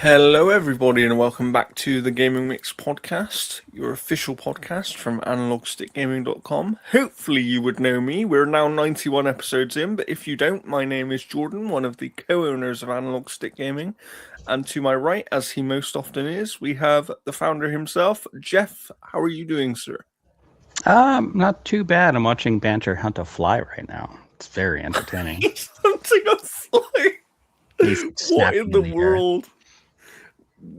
Hello, everybody, and welcome back to the Gaming Mix podcast, your official podcast from analogstickgaming.com. Hopefully, you would know me. We're now 91 episodes in, but if you don't, my name is Jordan, one of the co owners of Analog Stick Gaming. And to my right, as he most often is, we have the founder himself, Jeff. How are you doing, sir? Not too bad. I'm watching Banter hunt a fly right now. It's very entertaining. He's hunting a fly. He's What in snapping in the the air. world?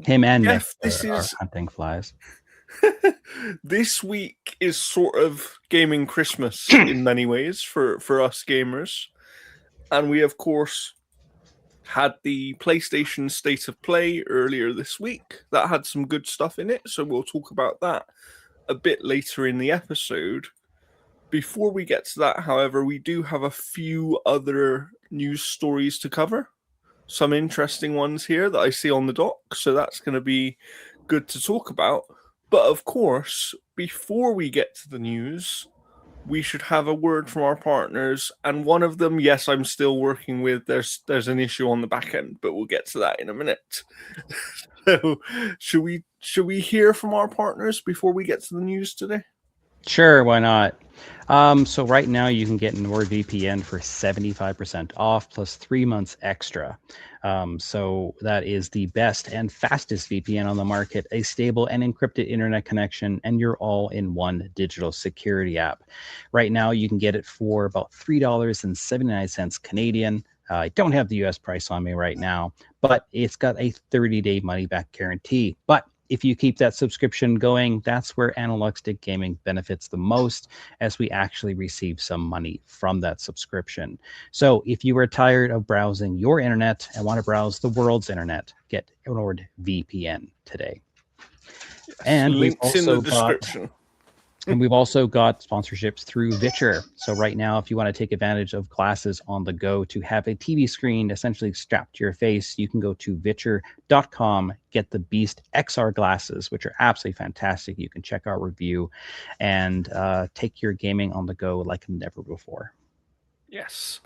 Him and Nick Jeff, this are is hunting flies. this week is sort of gaming Christmas in many ways for us gamers. And we, of course, had the PlayStation State of Play earlier this week. That had some good stuff in it, so we'll talk about that a bit later in the episode. Before we get to that, however, we do have a few other news stories to cover. Some interesting ones here that I see on the dock, so that's going to be good to talk about. But of course, before we get to the news, we should have a word from our partners, and one of them, yes, I'm still working with. There's an issue on the back end, but we'll get to that in a minute. So, should we hear from our partners before we get to the news today? Sure, why not? So right now you can get NordVPN for 75% off plus 3 months extra. So that is the best and fastest VPN on the market, a stable and encrypted internet connection, and your all-in-one digital security app. Right now you can get it for about $3.79 Canadian. I don't have the US price on me right now, but it's got a 30-day money-back guarantee. But if you keep that subscription going, that's where Analog Stick Gaming benefits the most, as we actually receive some money from that subscription. So if you are tired of browsing your internet and want to browse the world's internet, get NordVPN today. Yes, And we've links in the also got description. and we've also got sponsorships through Vitcher. So right now, if you want to take advantage of glasses on the go to have a TV screen essentially strapped to your face, you can go to Vitcher.com, get the Beast XR glasses, which are absolutely fantastic. You can check our review and take your gaming on the go like never before. Yes,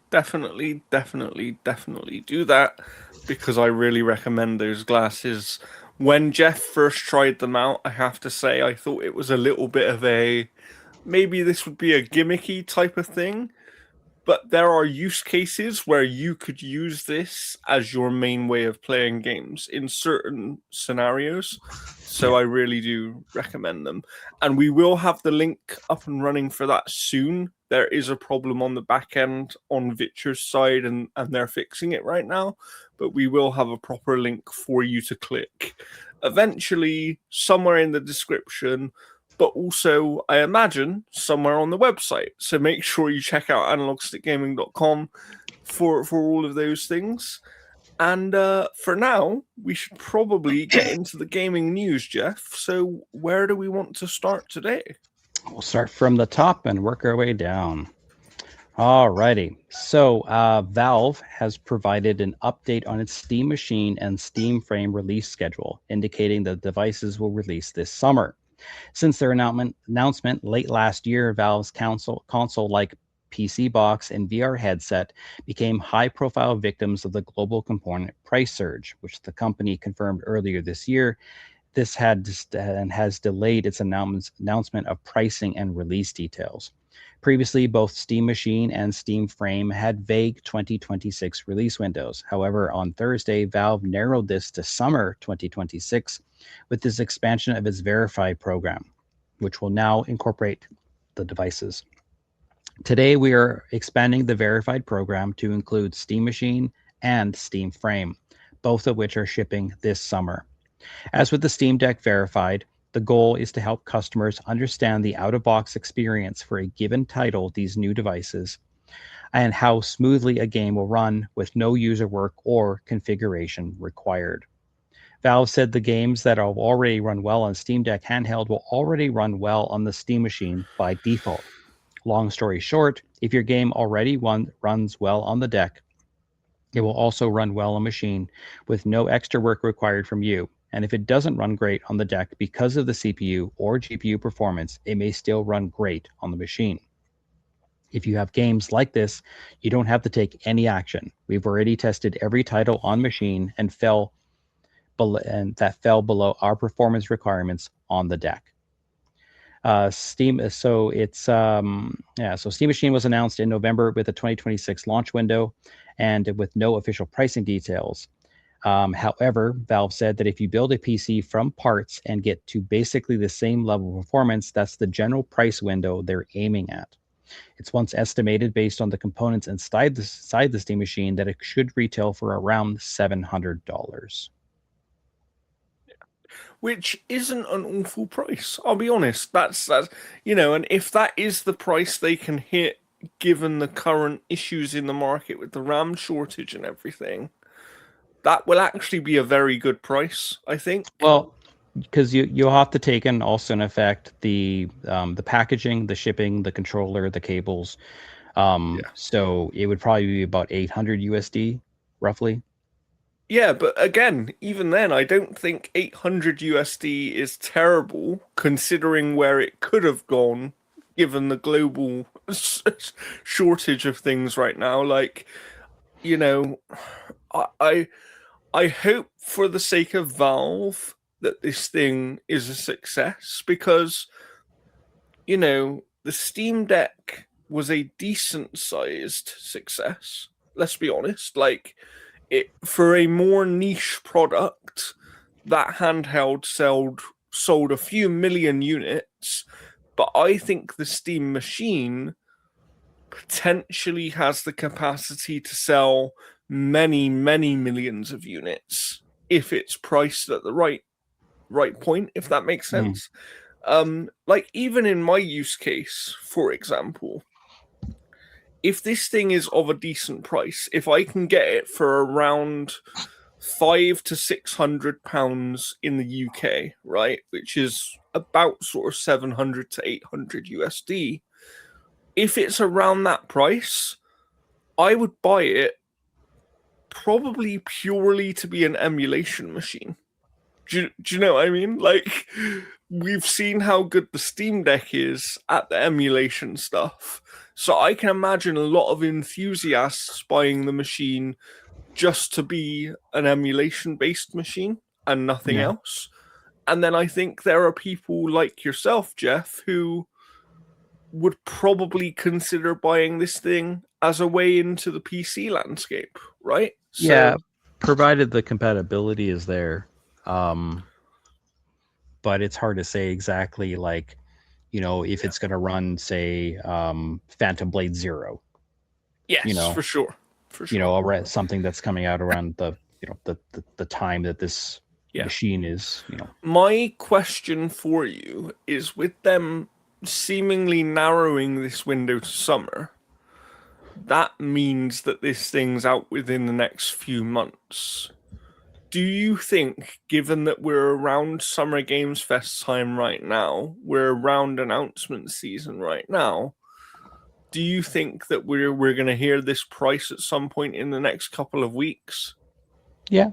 definitely do that, because I really recommend those glasses. When Jeff first tried them out, I have to say I thought it was a little bit of a, maybe this would be a gimmicky type of thing, but there are use cases where you could use this as your main way of playing games in certain scenarios. So Yeah. I really do recommend them. And we will have the link up and running for that soon. There is a problem on the back end on Vitcher's side, and they're fixing it right now. But we will have a proper link for you to click eventually somewhere in the description, but also, I imagine, somewhere on the website. So make sure you check out analogstickgaming.com for all of those things. And for now, we should probably get into the gaming news, Jeff. So where do we want to start today? We'll start from the top and work our way down. Alrighty. So Valve has provided an update on its Steam Machine and Steam Frame release schedule, indicating that devices will release this summer. Since their announcement late last year, Valve's console-like PC box and VR headset became high-profile victims of the global component price surge, which the company confirmed earlier this year. This has delayed its announcement of pricing and release details. Previously, both Steam Machine and Steam Frame had vague 2026 release windows. However, on Thursday, Valve narrowed this to summer 2026 with this expansion of its Verify program, which will now incorporate the devices. Today, we are expanding the Verified program to include Steam Machine and Steam Frame, both of which are shipping this summer. As with the Steam Deck Verified, the goal is to help customers understand the out-of-box experience for a given title, these new devices, and how smoothly a game will run with no user work or configuration required. Valve said the games that have already run well on Steam Deck handheld will already run well on the Steam Machine by default. Long story short, if your game already runs well on the deck, it will also run well on machine with no extra work required from you. And if it doesn't run great on the deck because of the CPU or GPU performance, it may still run great on the machine. If you have games like this, you don't have to take any action. We've already tested every title on machine and that fell below our performance requirements on the deck. Steam. So it's yeah. So Steam Machine was announced in November with a 2026 launch window, and with no official pricing details. However, Valve said that if you build a PC from parts and get to basically the same level of performance, that's the general price window they're aiming at. It's once estimated based on the components inside the Steam Machine that it should retail for around $700. Which isn't an awful price. I'll be honest. That's and if that is the price they can hit, given the current issues in the market with the RAM shortage and everything, that will actually be a very good price, I think. Well, because you'll have to take in also in effect the packaging, the shipping, the controller, the cables. So it would probably be about 800 USD, roughly. Yeah, but again, even then, I don't think 800 USD is terrible considering where it could have gone, given the global shortage of things right now. Like, you know, I I hope for the sake of Valve that this thing is a success because, the Steam Deck was a decent sized success. Let's be honest. Like, it for a more niche product, that handheld sold a few million units, but I think the Steam machine potentially has the capacity to sell many, many millions of units if it's priced at the right point, if that makes sense. Like even in my use case, for example, if this thing is of a decent price, if I can get it for around £500 to £600 in the UK, right, which is about sort of 700 to 800 USD, if it's around that price, I would buy it probably purely to be an emulation machine. Do you know what I mean? Like, we've seen how good the Steam Deck is at the emulation stuff. So I can imagine a lot of enthusiasts buying the machine just to be an emulation-based machine and nothing else. And then I think there are people like yourself, Jeff, who would probably consider buying this thing as a way into the PC landscape, right? Yeah, provided the compatibility is there. But it's hard to say exactly, like, if it's going to run, say, Phantom Blade Zero. Yes, for sure. For sure. Something that's coming out around the time that this machine is. My question for you is, with them seemingly narrowing this window to summer, that means that this thing's out within the next few months. Do you think, given that we're around Summer Games Fest time right now, we're around announcement season right now, do you think that we're going to hear this price at some point in the next couple of weeks? Yeah.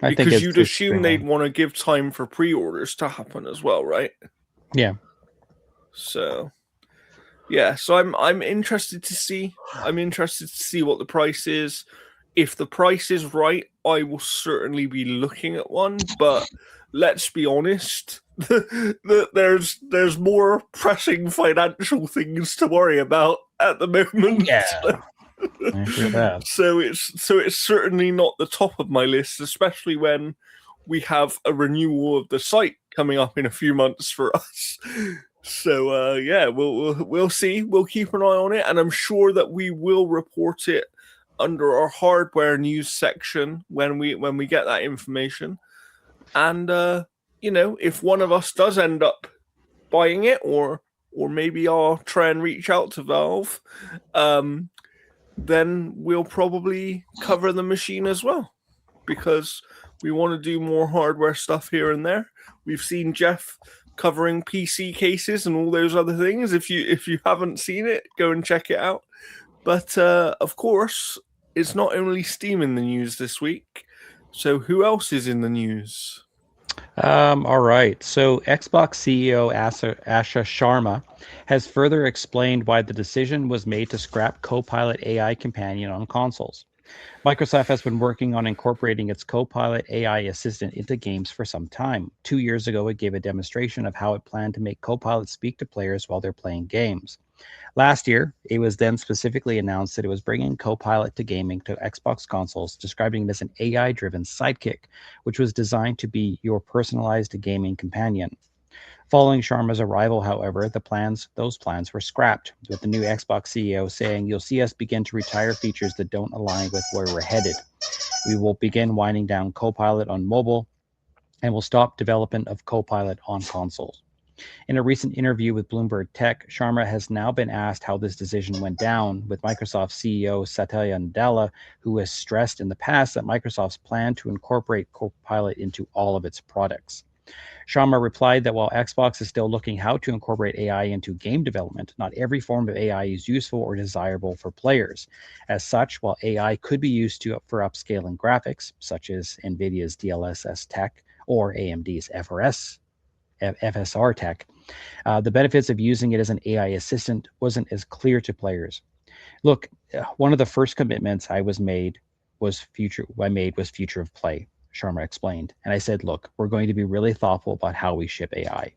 Because you'd assume they'd want to give time for pre-orders to happen as well, right? Yeah. So, yeah. So I'm interested to see. I'm interested to see what the price is. If the price is right, I will certainly be looking at one. But let's be honest, there's more pressing financial things to worry about at the moment. Yeah. I feel that. So it's certainly not the top of my list, especially when we have a renewal of the site coming up in a few months for us. So yeah, we'll see. We'll keep an eye on it, and I'm sure that we will report it under our hardware news section when we get that information. And if one of us does end up buying it, or maybe I'll try and reach out to Valve, then we'll probably cover the machine as well, because we want to do more hardware stuff here and there. We've seen Jeff covering PC cases and all those other things. If you haven't seen it, go and check it out. But of course, it's not only Steam in the news this week. So who else is in the news? All right. So Xbox CEO Asha Sharma has further explained why the decision was made to scrap Copilot AI companion on consoles. Microsoft has been working on incorporating its Copilot AI assistant into games for some time. 2 years ago, it gave a demonstration of how it planned to make Copilot speak to players while they're playing games. Last year, it was then specifically announced that it was bringing Copilot to gaming to Xbox consoles, describing it as an AI-driven sidekick, which was designed to be your personalized gaming companion. Following Sharma's arrival, however, those plans were scrapped, with the new Xbox CEO saying, "You'll see us begin to retire features that don't align with where we're headed. We will begin winding down Copilot on mobile, and we'll stop development of Copilot on consoles." In a recent interview with Bloomberg Tech, Sharma has now been asked how this decision went down, with Microsoft CEO Satya Nadella, who has stressed in the past that Microsoft's plan to incorporate Copilot into all of its products. Sharma replied that while Xbox is still looking how to incorporate AI into game development, not every form of AI is useful or desirable for players. As such, while AI could be used for upscaling graphics, such as NVIDIA's DLSS tech or AMD's FSR tech, the benefits of using it as an AI assistant wasn't as clear to players. Look, one of the first commitments I made was future of play, Sharma explained. And I said, look, we're going to be really thoughtful about how we ship AI.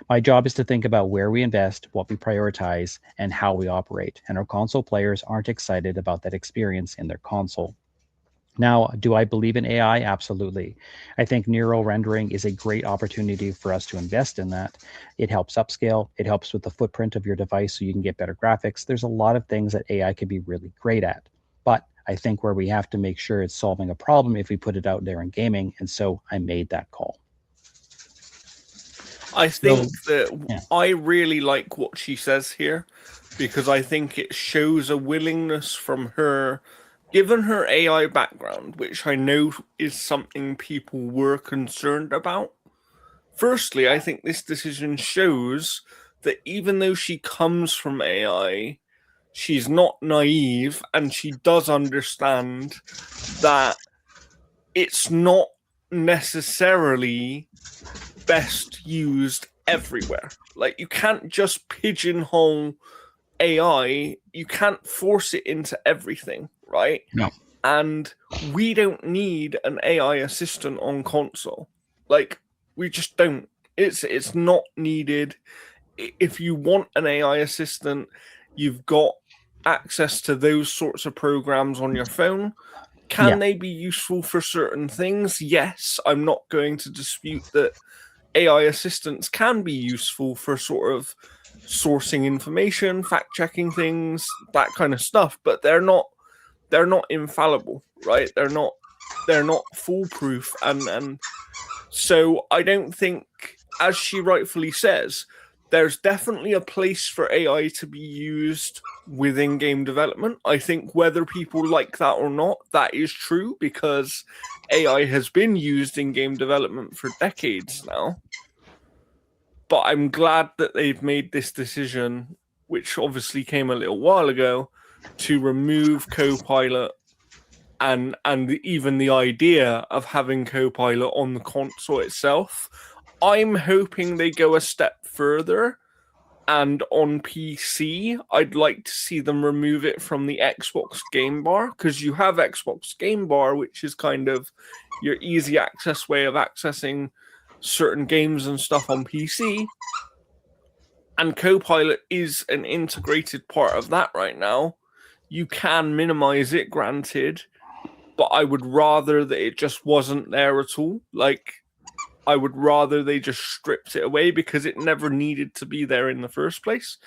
My job is to think about where we invest, what we prioritize, and how we operate. And our console players aren't excited about that experience in their console. Now, do I believe in AI? Absolutely. I think neural rendering is a great opportunity for us to invest in that. It helps upscale. It helps with the footprint of your device so you can get better graphics. There's a lot of things that AI can be really great at. But I think where we have to make sure it's solving a problem if we put it out there in gaming. And so I made that call. I think that I really like what she says here, because I think it shows a willingness from her, given her AI background, which I know is something people were concerned about. Firstly, I think this decision shows that even though she comes from AI, she's not naive, and she does understand that it's not necessarily best used everywhere. Like, you can't just pigeonhole AI, you can't force it into everything, right? No. And we don't need an AI assistant on console. Like, we just don't. It's not needed. If you want an AI assistant, you've got access to those sorts of programs on your phone. Can they be useful for certain things? Yes, I'm not going to dispute that AI assistants can be useful for sort of sourcing information, fact checking things, that kind of stuff, but they're not infallible, right? They're not foolproof, and so I don't think, as she rightfully says, there's definitely a place for AI to be used within game development. I think whether people like that or not, that is true, because AI has been used in game development for decades now. But I'm glad that they've made this decision, which obviously came a little while ago, to remove Copilot and even the idea of having Copilot on the console itself. I'm hoping they go a step further, and on PC, I'd like to see them remove it from the Xbox Game Bar, because you have Xbox Game Bar, which is kind of your easy access way of accessing certain games and stuff on PC. And Copilot is an integrated part of that right now. You can minimize it, granted, but I would rather that it just wasn't there at all. Like, I would rather they just stripped it away, because it never needed to be there in the first place.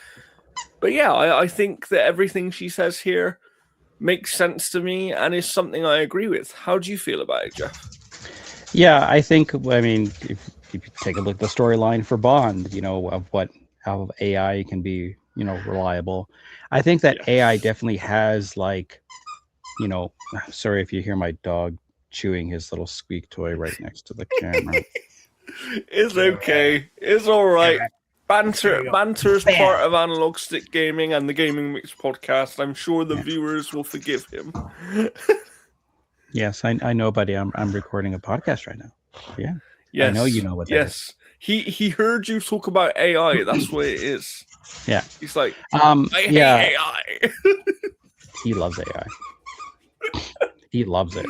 But yeah, I think that everything she says here makes sense to me and is something I agree with. How do you feel about it, Jeff? Yeah, I think, I mean, if you take a look at the storyline for Bond, of how AI can be, reliable. I think that AI definitely has, like, sorry if you hear my dog chewing his little squeak toy right next to the camera. It's okay. It's all right. Banter is part of Analog Stick Gaming and the Gaming Mix podcast. I'm sure the viewers will forgive him. Yes, I know, buddy. I'm recording a podcast right now. Yeah. Yes. I know you know what that is. He heard you talk about AI. That's what it is. Yeah. He's like, I hate AI. He loves AI. He loves it.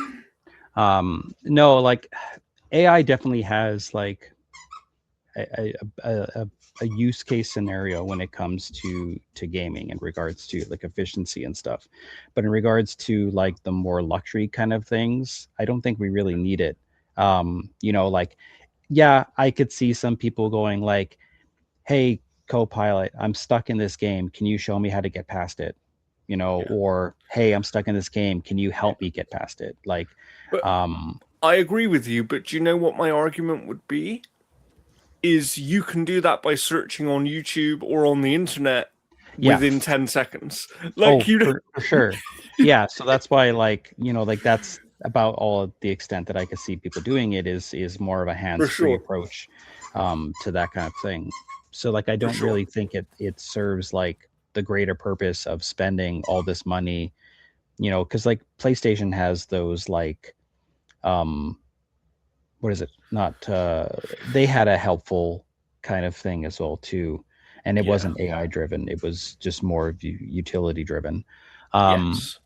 No, like AI definitely has like a, a use case scenario when it comes to gaming in regards to like efficiency and stuff, but in regards to like the more luxury kind of things, I don't think we really need it. Like, yeah, I could see some people going like, hey, co-pilot, I'm stuck in this game, can you show me how to get past it? Yeah. Or hey, I'm stuck in this game, can you help me get past it? Like, But um I agree with you, but do you know what my argument would be? Is you can do that by searching on YouTube or on the internet yeah. within 10 seconds. Oh, Like, you know, for sure. Yeah, so that's why, like, like that's about all of the extent that I could see people doing it is more of a for hands-free sure. approach to that kind of thing. So like I For don't sure. really think it serves like the greater purpose of spending all this money, because like PlayStation has those like um what is it? Not they had a helpful kind of thing as well too, and it Yeah. wasn't AI driven. It was just more utility driven. Um, Yes.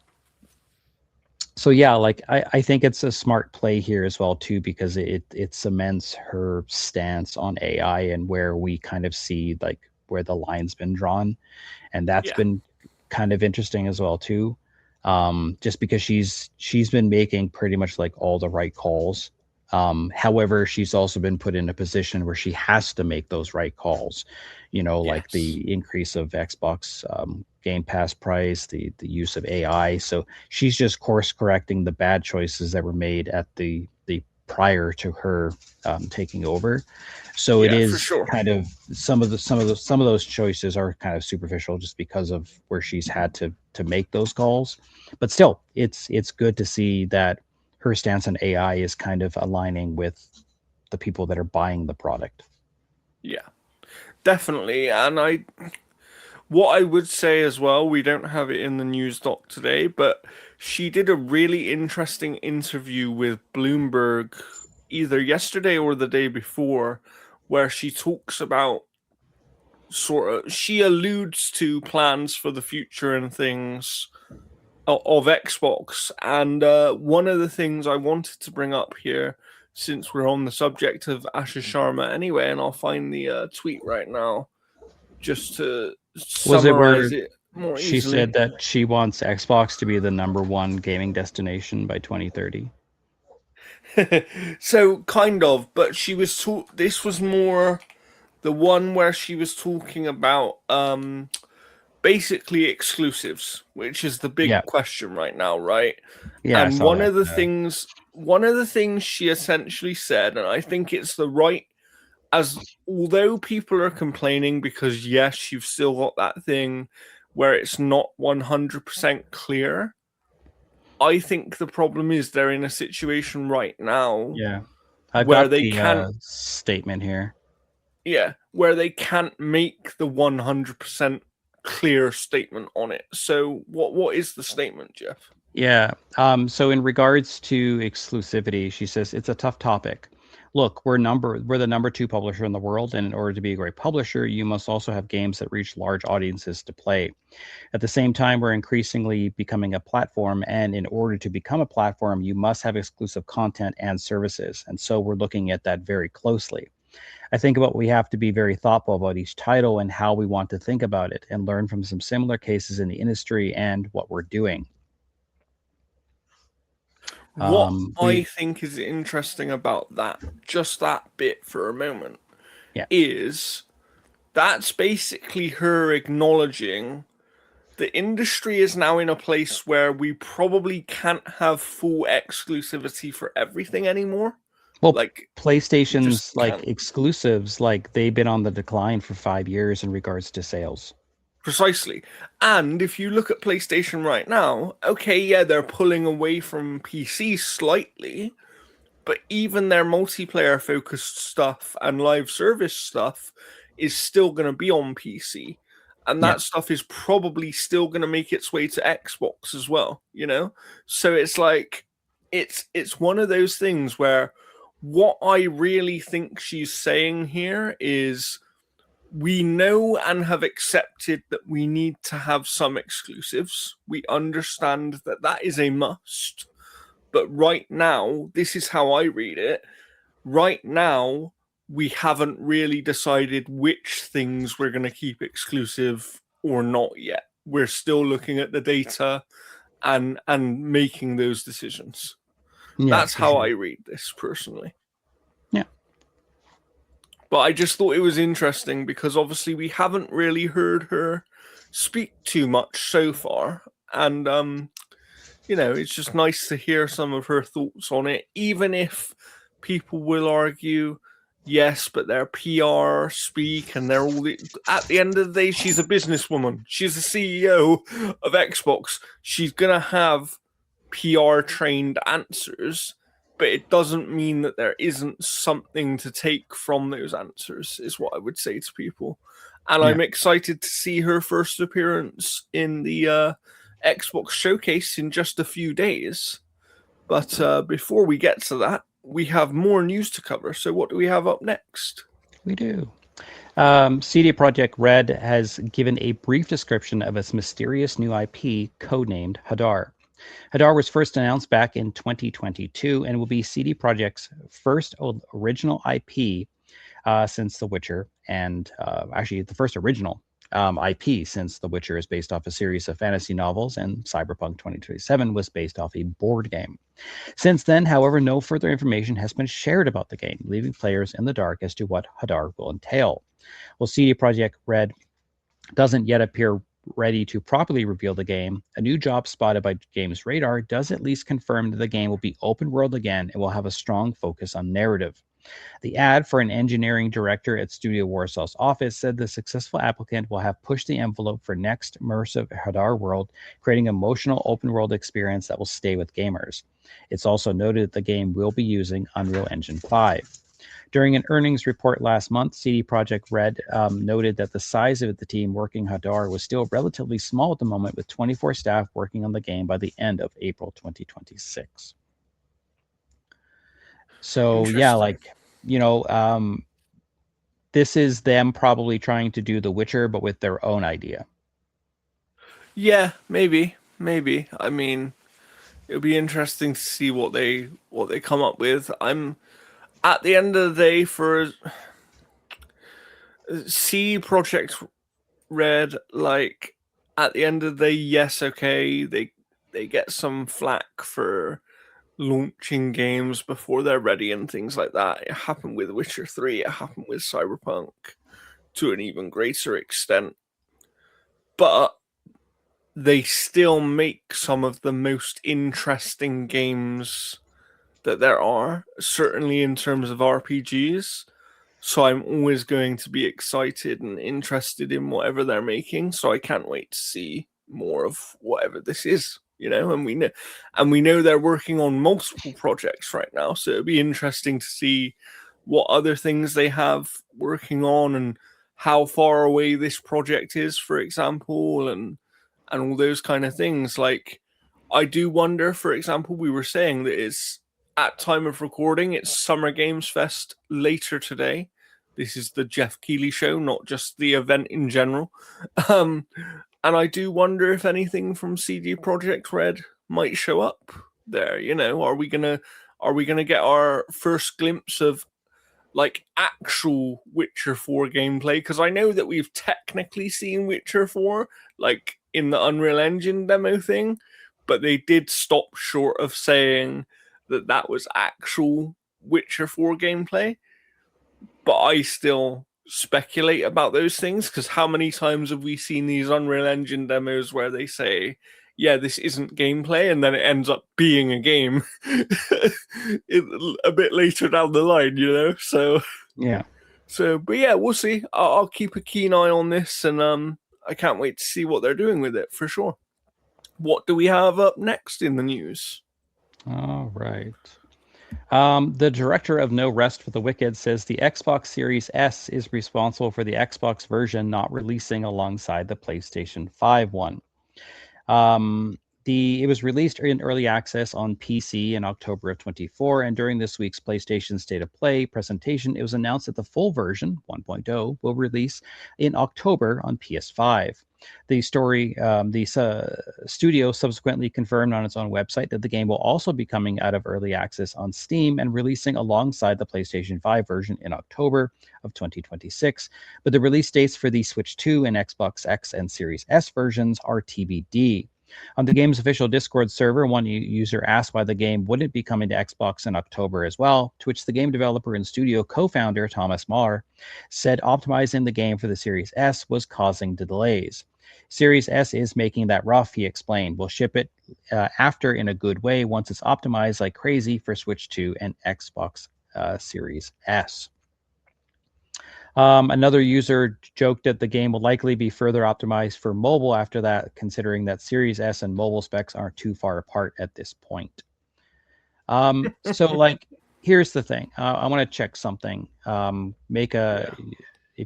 so yeah, like I think it's a smart play here as well too, because it cements her stance on AI and where we kind of see like where the line's been drawn, and that's Yeah. been kind of interesting as well too. Just because she's been making pretty much like all the right calls. However, she's also been put in a position where she has to make those right calls. Like Yes. the increase of Xbox Game Pass price, the use of AI. So she's just course correcting the bad choices that were made at the prior to her taking over. So it Yeah, for is sure. kind of some of those choices are kind of superficial just because of where she's had to make those calls. But still, it's good to see that her stance on AI is kind of aligning with the people that are buying the product. Yeah. Definitely. And what I would say as well, we don't have it in the news doc today, but she did a really interesting interview with Bloomberg either yesterday or the day before, where she talks about she alludes to plans for the future and things of Xbox. And one of the things I wanted to bring up here, since we're on the subject of Asha Sharma anyway, and I'll find the tweet right now just to Was it where summarize it more she easily. said that she wants Xbox to be the number one gaming destination by 2030? So kind of, but this was more the one where she was talking about basically exclusives, which is the big Yeah, question right now, right? yeah, I And saw that. one of the things she essentially said, and I think it's the right, as although people are complaining because yes, you've still got that thing where it's not 100% clear. I think the problem is they're in a situation right now Yeah, I've where got they the can't, statement here. yeah, where they can't make the 100% clear statement on it. So what is the statement, Jeff? Yeah. So in regards to exclusivity, she says it's a tough topic. Look, we're the number two publisher in the world, and in order to be a great publisher, you must also have games that reach large audiences to play. At the same time, we're increasingly becoming a platform, and in order to become a platform, you must have exclusive content and services. And so we're looking at that very closely. I think about we have to be very thoughtful about each title and how we want to think about it, and learn from some similar cases in the industry and what we're doing. What I We think is interesting about that, just that bit for a moment, Yeah. is that's basically her acknowledging the industry is now in a place where we probably can't have full exclusivity for everything anymore. Well, Like, we just PlayStation's like can't. exclusives, like they've been on the decline for 5 years in regards to sales. Precisely. And if you look at PlayStation right now, okay, yeah, they're pulling away from PC slightly, but even their multiplayer focused stuff and live service stuff is still going to be on PC. And Yeah. that stuff is probably still going to make its way to Xbox as well, you know? So it's like it's one of those things where what I really think she's saying here is we know and have accepted that we need to have some exclusives. We understand that that is a must, But right now, this is how I read it. Right now, we haven't really decided which things we're going to keep exclusive or not yet. We're still looking at the data and making those decisions. Yeah, That's for how I sure. read this personally. Yeah. But I just thought it was interesting because obviously we haven't really heard her speak too much so far. And it's just nice to hear some of her thoughts on it, even if people will argue, yes, but they're PR speak and they're all at the end of the day, she's a businesswoman. She's the CEO of Xbox. She's gonna have PR trained answers, but it doesn't mean that there isn't something to take from those answers, is what I would say to people. And Yeah. I'm excited to see her first appearance in the Xbox showcase in just a few days. But before we get to that, we have more news to cover. So, what do we have up next? We do. CD Projekt Red has given a brief description of its mysterious new IP codenamed Hadar. Hadar was first announced back in 2022 and will be CD Projekt's first original IP since The Witcher, and actually the first original IP since The Witcher is based off a series of fantasy novels, and Cyberpunk 2027 was based off a board game. Since then, however, no further information has been shared about the game, leaving players in the dark as to what Hadar will entail. Well, CD Projekt Red doesn't yet appear ready to properly reveal the game. A new job spotted by Games Radar does at least confirm that the game will be open world again and will have a strong focus on narrative. The ad for an engineering director at Studio Warsaw's office said the successful applicant will have pushed the envelope for next immersive Hadar world, creating an emotional open world experience that will stay with gamers. It's also noted that the game will be using Unreal Engine 5. During an earnings report last month, CD Projekt Red noted that the size of the team working Hadar was still relatively small at the moment, with 24 staff working on the game by the end of April 2026. So yeah, Interesting. like, you know, this is them probably trying to do The Witcher, but with their own idea. Yeah, maybe. I mean, it'll be interesting to see what they come up with. I'm at the end of the day for C Project Red. Like at the end of the day, yes, okay, they get some flack for launching games before they're ready and things like that. It happened with Witcher 3. It happened with Cyberpunk to an even greater extent. But they still make some of the most interesting games that there are, certainly in terms of RPGs. So I'm always going to be excited and interested in whatever they're making. So I can't wait to see more of whatever this is, and we know they're working on multiple projects right now. So it'll be interesting to see what other things they have working on and how far away this project is, for example, and all those kind of things. Like, I do wonder, for example, we were saying that it's at time of recording, it's Summer Games Fest later today. This is the Jeff Keighley show, not just the event in general. Um, and I do wonder if anything from CD Projekt Red might show up there. Are we gonna get our first glimpse of like actual Witcher 4 gameplay? Because I know that we've technically seen Witcher 4 like in the Unreal Engine demo thing, but they did stop short of saying that that was actual Witcher 4 gameplay. But I still speculate about those things because how many times have we seen these Unreal Engine demos where they say, yeah, this isn't gameplay, and then it ends up being a game a bit later down the line, So, Yeah. but yeah, we'll see. I'll keep a keen eye on this, and I can't wait to see what they're doing with it for sure. What do we have up next in the news? All right. The director of No Rest for the Wicked says the Xbox Series S is responsible for the Xbox version not releasing alongside the PlayStation 5 one. It was released in early access on PC in October of 24, and during this week's PlayStation State of Play presentation, it was announced that the full version 1.0 will release in October on PS5. The studio subsequently confirmed on its own website that the game will also be coming out of early access on Steam and releasing alongside the PlayStation 5 version in October of 2026. But the release dates for the Switch 2 and Xbox X and Series S versions are TBD. On the game's official Discord server, one user asked why the game wouldn't be coming to Xbox in October as well, to which the game developer and studio co-founder Thomas Mahler said optimizing the game for the Series S was causing delays. Series S is making that rough, he explained. We'll ship it after in a good way once it's optimized like crazy for Switch 2 and Xbox Series S. Another user joked that the game will likely be further optimized for mobile after that, considering that Series S and mobile specs aren't too far apart at this point. Here's the thing. I want to check something. If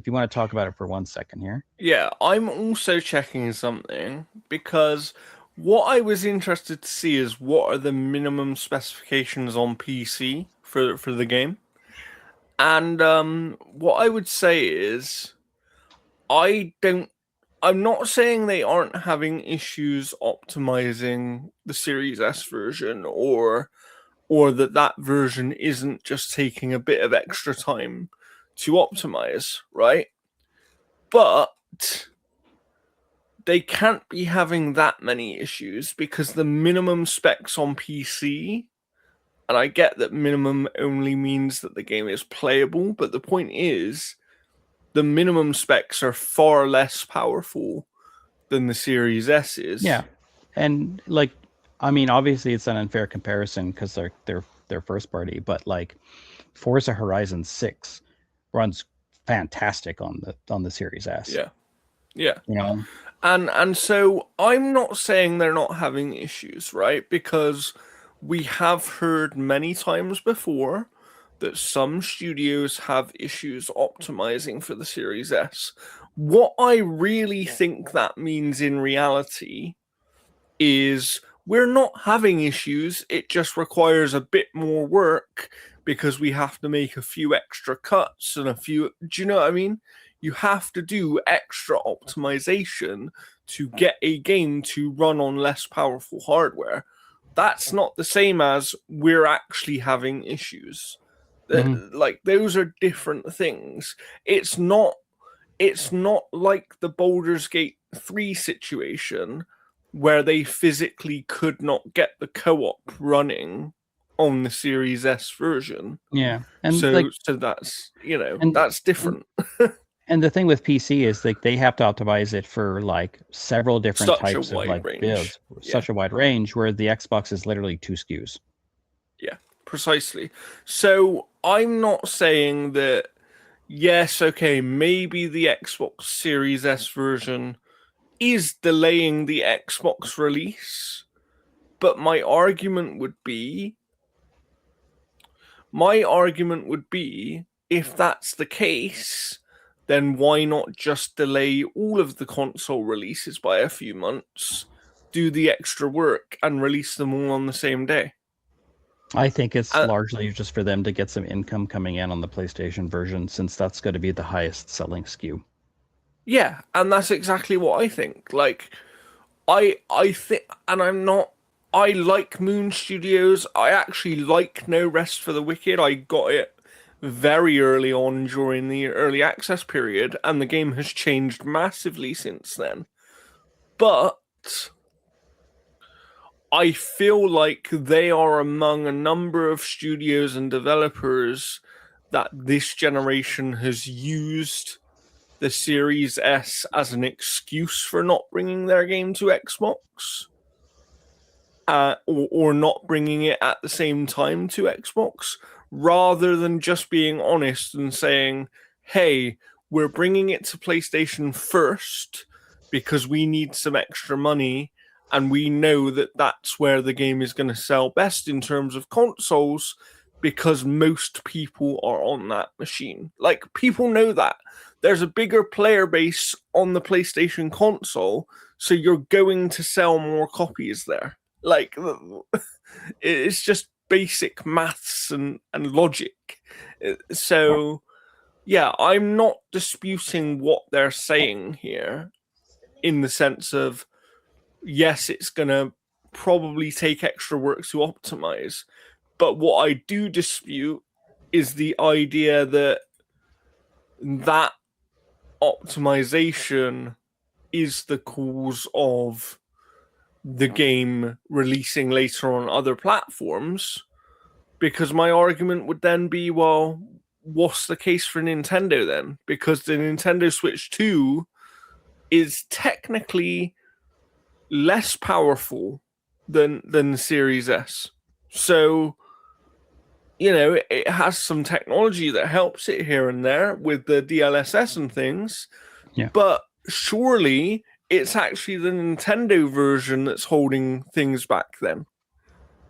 you want to talk about it for 1 second here. Yeah, I'm also checking something because what I was interested to see is what are the minimum specifications on PC for the game. And what I would say is I'm not saying they aren't having issues optimizing the Series S version or that version isn't just taking a bit of extra time to optimize, right? But they can't be having that many issues because the minimum specs on PC, and I get that minimum only means that the game is playable, but the point is the minimum specs are far less powerful than the Series S is. Yeah, and obviously it's an unfair comparison because they're first party, but like Forza Horizon 6 runs fantastic on the Series S. Yeah. You know, And so I'm not saying they're not having issues, right? Because we have heard many times before that some studios have issues optimizing for the Series S. What I really think that means in reality is we're not having issues, it just requires a bit more work because we have to make a few extra cuts and do you know what I mean? You have to do extra optimization to get a game to run on less powerful hardware. That's not the same as we're actually having issues. Like those are different things. It's not like the Baldur's Gate 3 situation where they physically could not get the co-op running on the Series S version. yeah, and so that's that's different. And the thing with PC is like they have to optimize it for like several different Such a types of wide like range. builds, such a wide range, where the Xbox is literally 2 SKUs. Yeah, precisely. So I'm not saying that, yes, okay, maybe the Xbox Series S version is delaying the Xbox release, but my argument would be if that's the case, then why not just delay all of the console releases by a few months, do the extra work, and release them all on the same day? I think it's largely just for them to get some income coming in on the PlayStation version, since that's going to be the highest selling SKU. Yeah, and that's exactly what I think. Like, I think, and I like Moon Studios. I actually like No Rest for the Wicked. I got it very early on during the early access period, and the game has changed massively since then. But I feel like they are among a number of studios and developers that this generation has used the Series S as an excuse for not bringing their game to Xbox. Or not bringing it at the same time to Xbox, rather than just being honest and saying, hey, we're bringing it to PlayStation first because we need some extra money and we know that that's where the game is going to sell best in terms of consoles because most people are on that machine. Like, people know that. There's a bigger player base on the PlayStation console, so you're going to sell more copies there. Like, it's just basic maths and logic. So, yeah, I'm not disputing what they're saying here. in the sense of, yes, it's going to probably take extra work to optimize. But what I do dispute is the idea that that optimization is the cause of the game releasing later on other platforms. Because my argument would then be, well, what's the case for Nintendo then? Because the Nintendo Switch 2 is technically less powerful than the Series S. So, you know, it has some technology that helps it here and there with the DLSS and things. Yeah. But surely it's actually the Nintendo version that's holding things back then.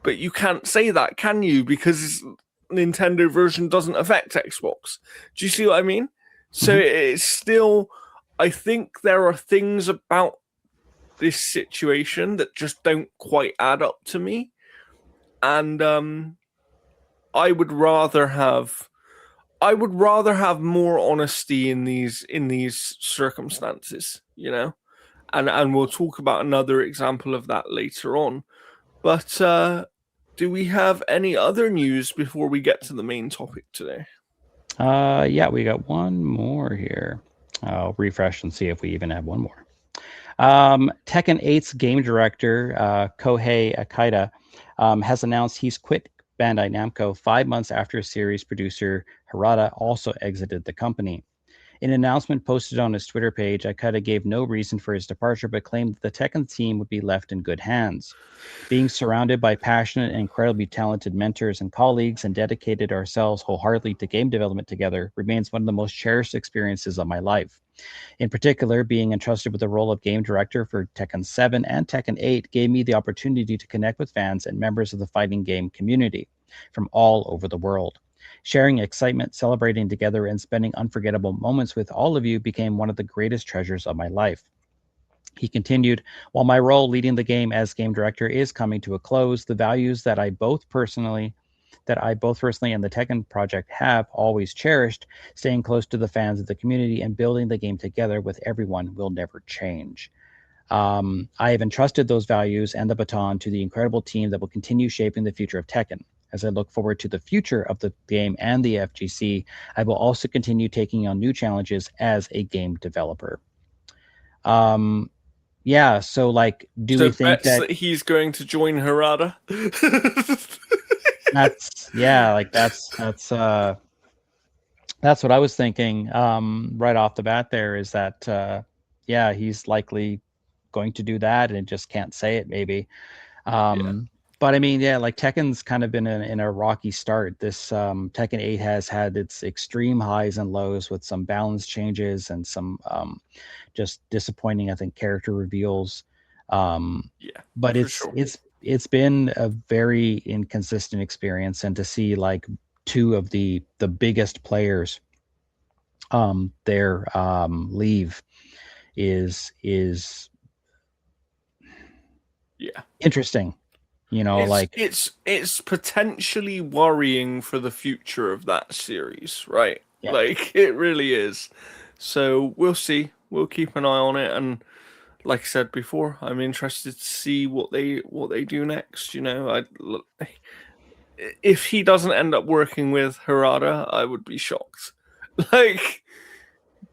But you can't say that, can you? Because Nintendo version doesn't affect Xbox. Do you see what I mean? So it's still, I think there are things about this situation that just don't quite add up to me. And I would rather have more honesty in these circumstances, you know? And we'll talk about another example of that later on. But do we have any other news before we get to the main topic today? Yeah, we got one more here. I'll refresh and see if we even have one more. Tekken 8's game director, Kohei Akita, has announced he's quit Bandai Namco 5 months after series producer Harada also exited the company. In an announcement posted on his Twitter page, Akita gave no reason for his departure, but claimed that the Tekken team would be left in good hands. Being surrounded by passionate and incredibly talented mentors and colleagues and dedicated ourselves wholeheartedly to game development together remains one of the most cherished experiences of my life. In particular, being entrusted with the role of game director for Tekken 7 and Tekken 8 gave me the opportunity to connect with fans and members of the fighting game community from all over the world. Sharing excitement, celebrating together, and spending unforgettable moments with all of you became one of the greatest treasures of my life. He continued, while my role leading the game as game director is coming to a close, the values that I both personally and the Tekken project have always cherished, staying close to the fans of the community and building the game together with everyone will never change. I have entrusted those values and the baton to the incredible team that will continue shaping the future of Tekken. As I look forward to the future of the game and the FGC, I will also continue taking on new challenges as a game developer. Yeah, so like, do we think that he's going to join Harada? that's what I was thinking right off the bat there, is that yeah, he's likely going to do that and just can't say it maybe. But I mean, yeah, like Tekken's kind of been in a rocky start. This Tekken 8 has had its extreme highs and lows with some balance changes and some just disappointing, I think, character reveals. But it's been a very inconsistent experience, and to see like two of the biggest players their leave is interesting. You know, it's potentially worrying for the future of that series, right? Yeah. Like, it really is. So we'll see. We'll keep an eye on it, and like I said before, I'm interested to see what they do next. You know, if he doesn't end up working with Harada, I would be shocked. Like,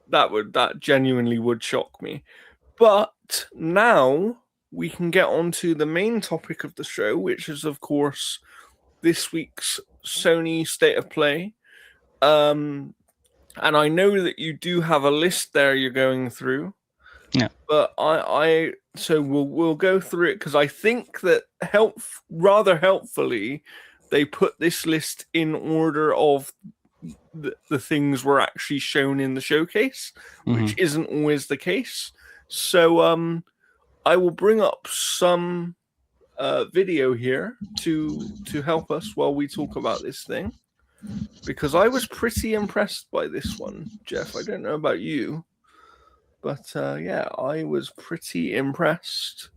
that genuinely would shock me. But now we can get on to the main topic of the show, which is, of course, this week's Sony State of Play. And I know that you do have a list there you're going through. Yeah. But so we'll go through it, because I think that rather helpfully they put this list in order of the things were actually shown in the showcase, which isn't always the case. So I will bring up some video here to help us while we talk about this thing, because I was pretty impressed by this one, Jeff. I don't know about you, but yeah, I was pretty impressed.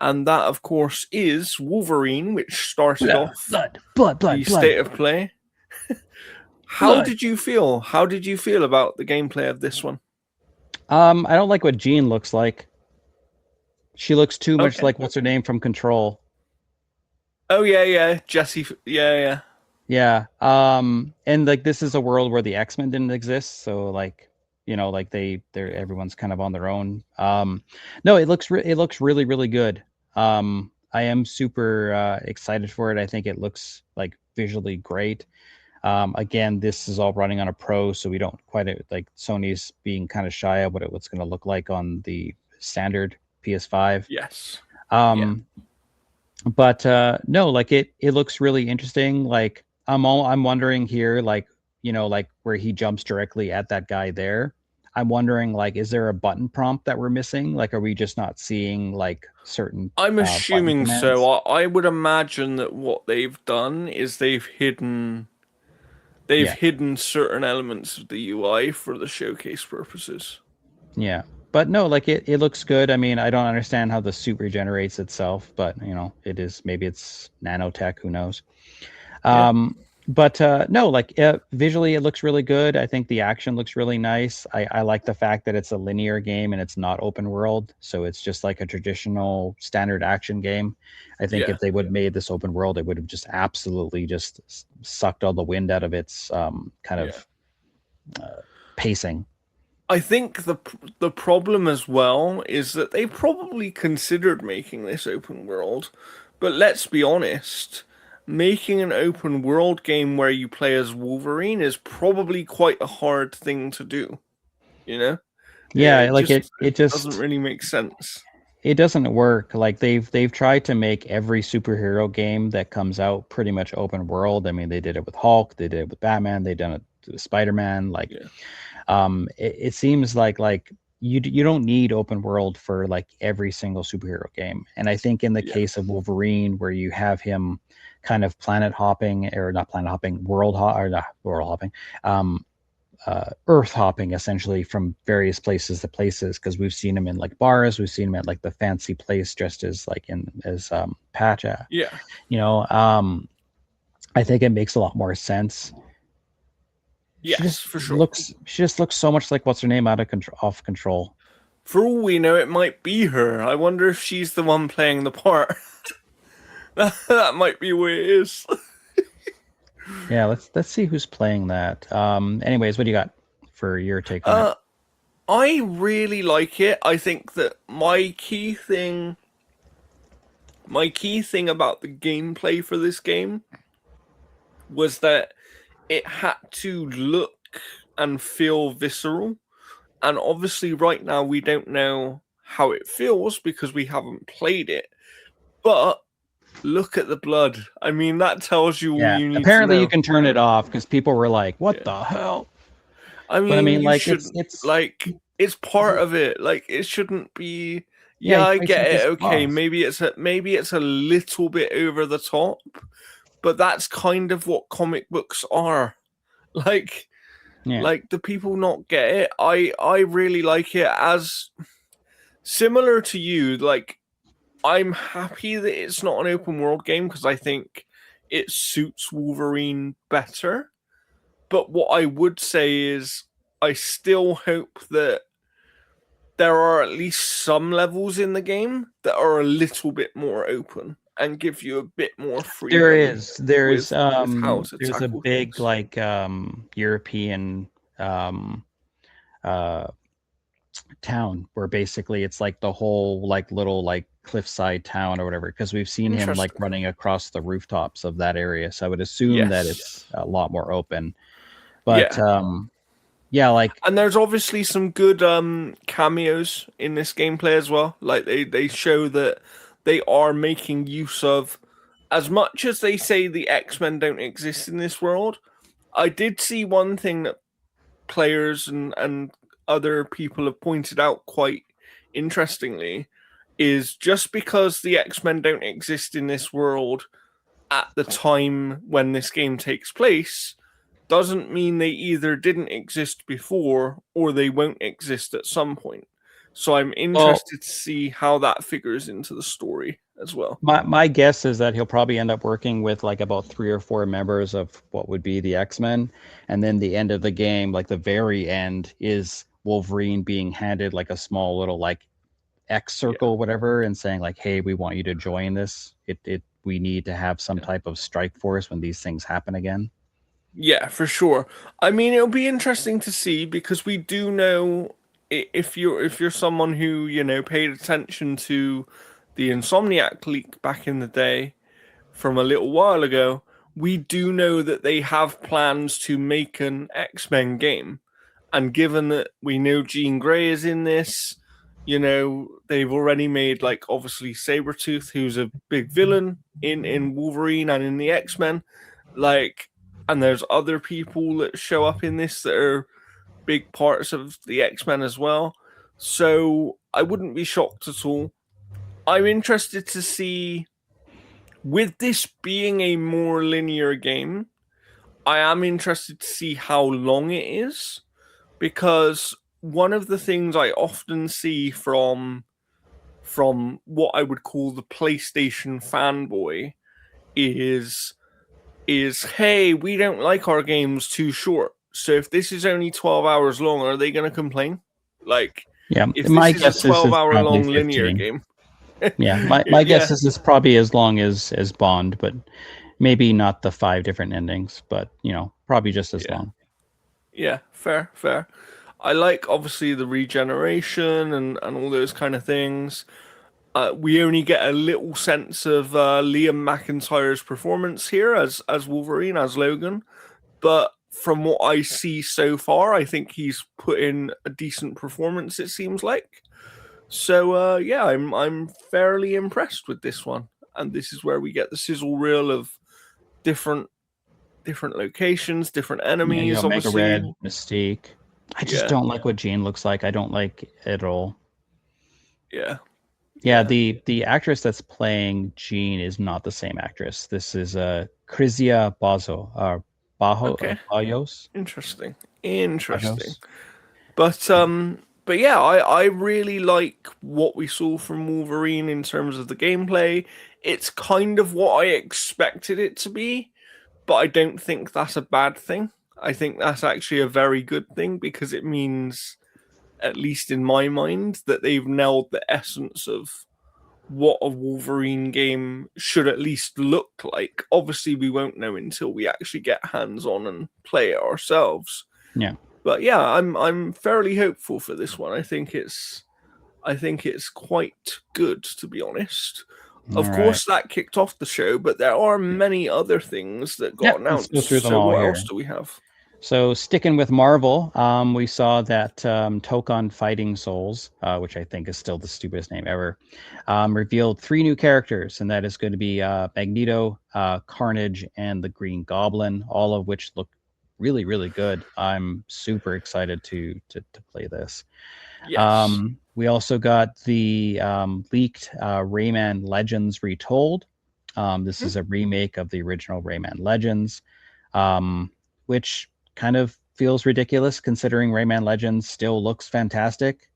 And that, of course, is Wolverine, which started off the State of Play. How did you feel? How did you feel about the gameplay of this one? I don't like what Jean looks like. She looks too much Okay. like what's her name from Control. Oh yeah, yeah, Jesse. Yeah, yeah, Yeah. And like this is a world where the X-Men didn't exist, so like, like they're everyone's kind of on their own. No, it looks really, really good. I am super excited for it. I think it looks like visually great. Again, this is all running on a pro, so we don't quite like Sony's being kind of shy of what's going to look like on the standard PS5. yes, yeah, Um, but no, like it looks really interesting. Like I'm wondering here, like like where he jumps directly at that guy there. I'm wondering, like, is there a button prompt that we're missing? Like, are we just not seeing like certain I'm button assuming so. commands? I would imagine that what they've done is they've Yeah, hidden certain elements of the UI for the showcase purposes. yeah. But no, like it looks good. I mean, I don't understand how the suit regenerates itself, but it is, maybe it's nanotech, who knows. Yeah, But no, like visually, it looks really good. I think the action looks really nice. I like the fact that it's a linear game and it's not open world, so it's just like a traditional standard action game. I think yeah, if they would have made this open world, it would have just absolutely just sucked all the wind out of its kind yeah. of pacing. I think the problem as well is that they probably considered making this open world, but let's be honest, making an open world game where you play as Wolverine is probably quite a hard thing to do, you know? Yeah, like It doesn't really make sense. it doesn't work. Like they've tried to make every superhero game that comes out pretty much open world. I mean, they did it with Hulk, they did it with Batman, they done it with Spider-Man. Like, Yeah, it seems like you don't need open world for like every single superhero game. And I think in the yeah, case of Wolverine, where you have him kind of planet hopping, or not planet hopping, or not world hopping, um, earth hopping essentially from various places to places, because we've seen him in like bars, we've seen him at like the fancy place dressed as like in as Patch, yeah. you know um I think it makes a lot more sense. Yes, for sure. She just looks so much like what's her name out of control, off control. For all we know, it might be her. I wonder if she's the one playing the part. That might be what it is. Yeah, let's see who's playing that. Anyways, what do you got for your take on it? Uh, I really like it. I think that my key thing about the gameplay for this game was that it had to look and feel visceral. And obviously, right now, we don't know how it feels because we haven't played it. But look at the blood. I mean, that tells you all Yeah, you need to apparently you know. can turn it off because people were like, "What Yeah. the hell?" I But I mean, mean, you like shouldn't, it's like, it's part of it. Like, it shouldn't be. yeah, Yeah, he I fights get with it. his Okay, claws. maybe it's a little bit over the top, but that's kind of what comic books are. Like, Yeah. like the people not get it. I really like it as similar to you. Like, I'm happy that it's not an open world game because I think it suits Wolverine better. But what I would say is I still hope that there are at least some levels in the game that are a little bit more open and give you a bit more There freedom is there's with how to there's a tackle big things. like European um uh town where basically it's like the whole like little like cliffside town or whatever, because we've seen him like Interesting. running across the rooftops of that area, so I would assume that Yes. it's a lot more open. But Yeah. yeah, like And there's obviously some good cameos in this gameplay as well. Like they show that they are making use of, as much as they say the X-Men don't exist in this world, I did see one thing that players and other people have pointed out quite interestingly is just because the X-Men don't exist in this world at the time when this game takes place doesn't mean they either didn't exist before or they won't exist at some point. So I'm well, interested to see how that figures into the story as well. my guess is that he'll probably end up working with like about 3 or 4 members of what would be the X-Men, and then the end of the game, like the very end, is Wolverine being handed like a small little like X Yeah. circle, whatever, and saying like, "Hey, we want you to join this. We need to have some Yeah. type of strike force when these things happen again." Yeah, for sure. I mean, it'll be interesting to see because we do know if you're someone who, paid attention to the Insomniac leak back in the day from a little while ago, we do know that they have plans to make an X-Men game. And given that we know Jean Grey is in this, they've already made like obviously Sabretooth, who's a big villain in Wolverine and in the X-Men, like, and there's other people that show up in this that are big parts of the X-Men as well. So I wouldn't be shocked at all. I'm interested to see, with this being a more linear game, I am interested to see how long it is, because one of the things I often see from what I would call the PlayStation fanboy is hey, we don't like our games too short. So if this is only 12 hours long, are they going to complain? Like, Yeah, if my this is a guess is 12 it's hour probably long linear 15. game, Yeah, my guess yeah, is it's probably as long as Bond, but maybe not the 5 different endings, but probably just as yeah, long. yeah, fair, fair. I like obviously the regeneration and all those kind of things. We only get a little sense of Liam McIntyre's performance here as Wolverine, as Logan, but from what I see so far, I think he's put in a decent performance. It seems like. So yeah, I'm fairly impressed with this one, and this is where we get the sizzle reel of different different locations, different Yeah, you enemies. got Mega Obviously, Red, Mystique. I just yeah, don't like what Jean looks like. I don't like it at all. yeah, Yeah, yeah. the actress that's playing Jean is not the same actress. This is Krizia Okay, Bajos. interesting, interesting. Bajos. But yeah, I really like what we saw from Wolverine in terms of the gameplay. It's kind of what I expected it to be, but I don't think that's a bad thing. I think that's actually a very good thing because it means, at least in my mind, that they've nailed the essence of what a Wolverine game should at least look like. Obviously, we won't know until we actually get hands on and play it ourselves. Yeah. But yeah, I'm fairly hopeful for this one. I think it's quite good, to be honest. All Of right. course, that kicked off the show, but there are many other things that Yeah, got let's go through announced. them So all what else here. do we have? So sticking with Marvel, we saw that Tokon Fighting Souls, which I think is still the stupidest name ever, revealed 3 new characters, and that is going to be Magneto, Carnage, and the Green Goblin, all of which look really, really good. I'm super excited to play this. Yes. We also got the leaked Rayman Legends Retold. This Hmm? is a remake of the original Rayman Legends, um, which kind of feels ridiculous considering Rayman Legends still looks fantastic.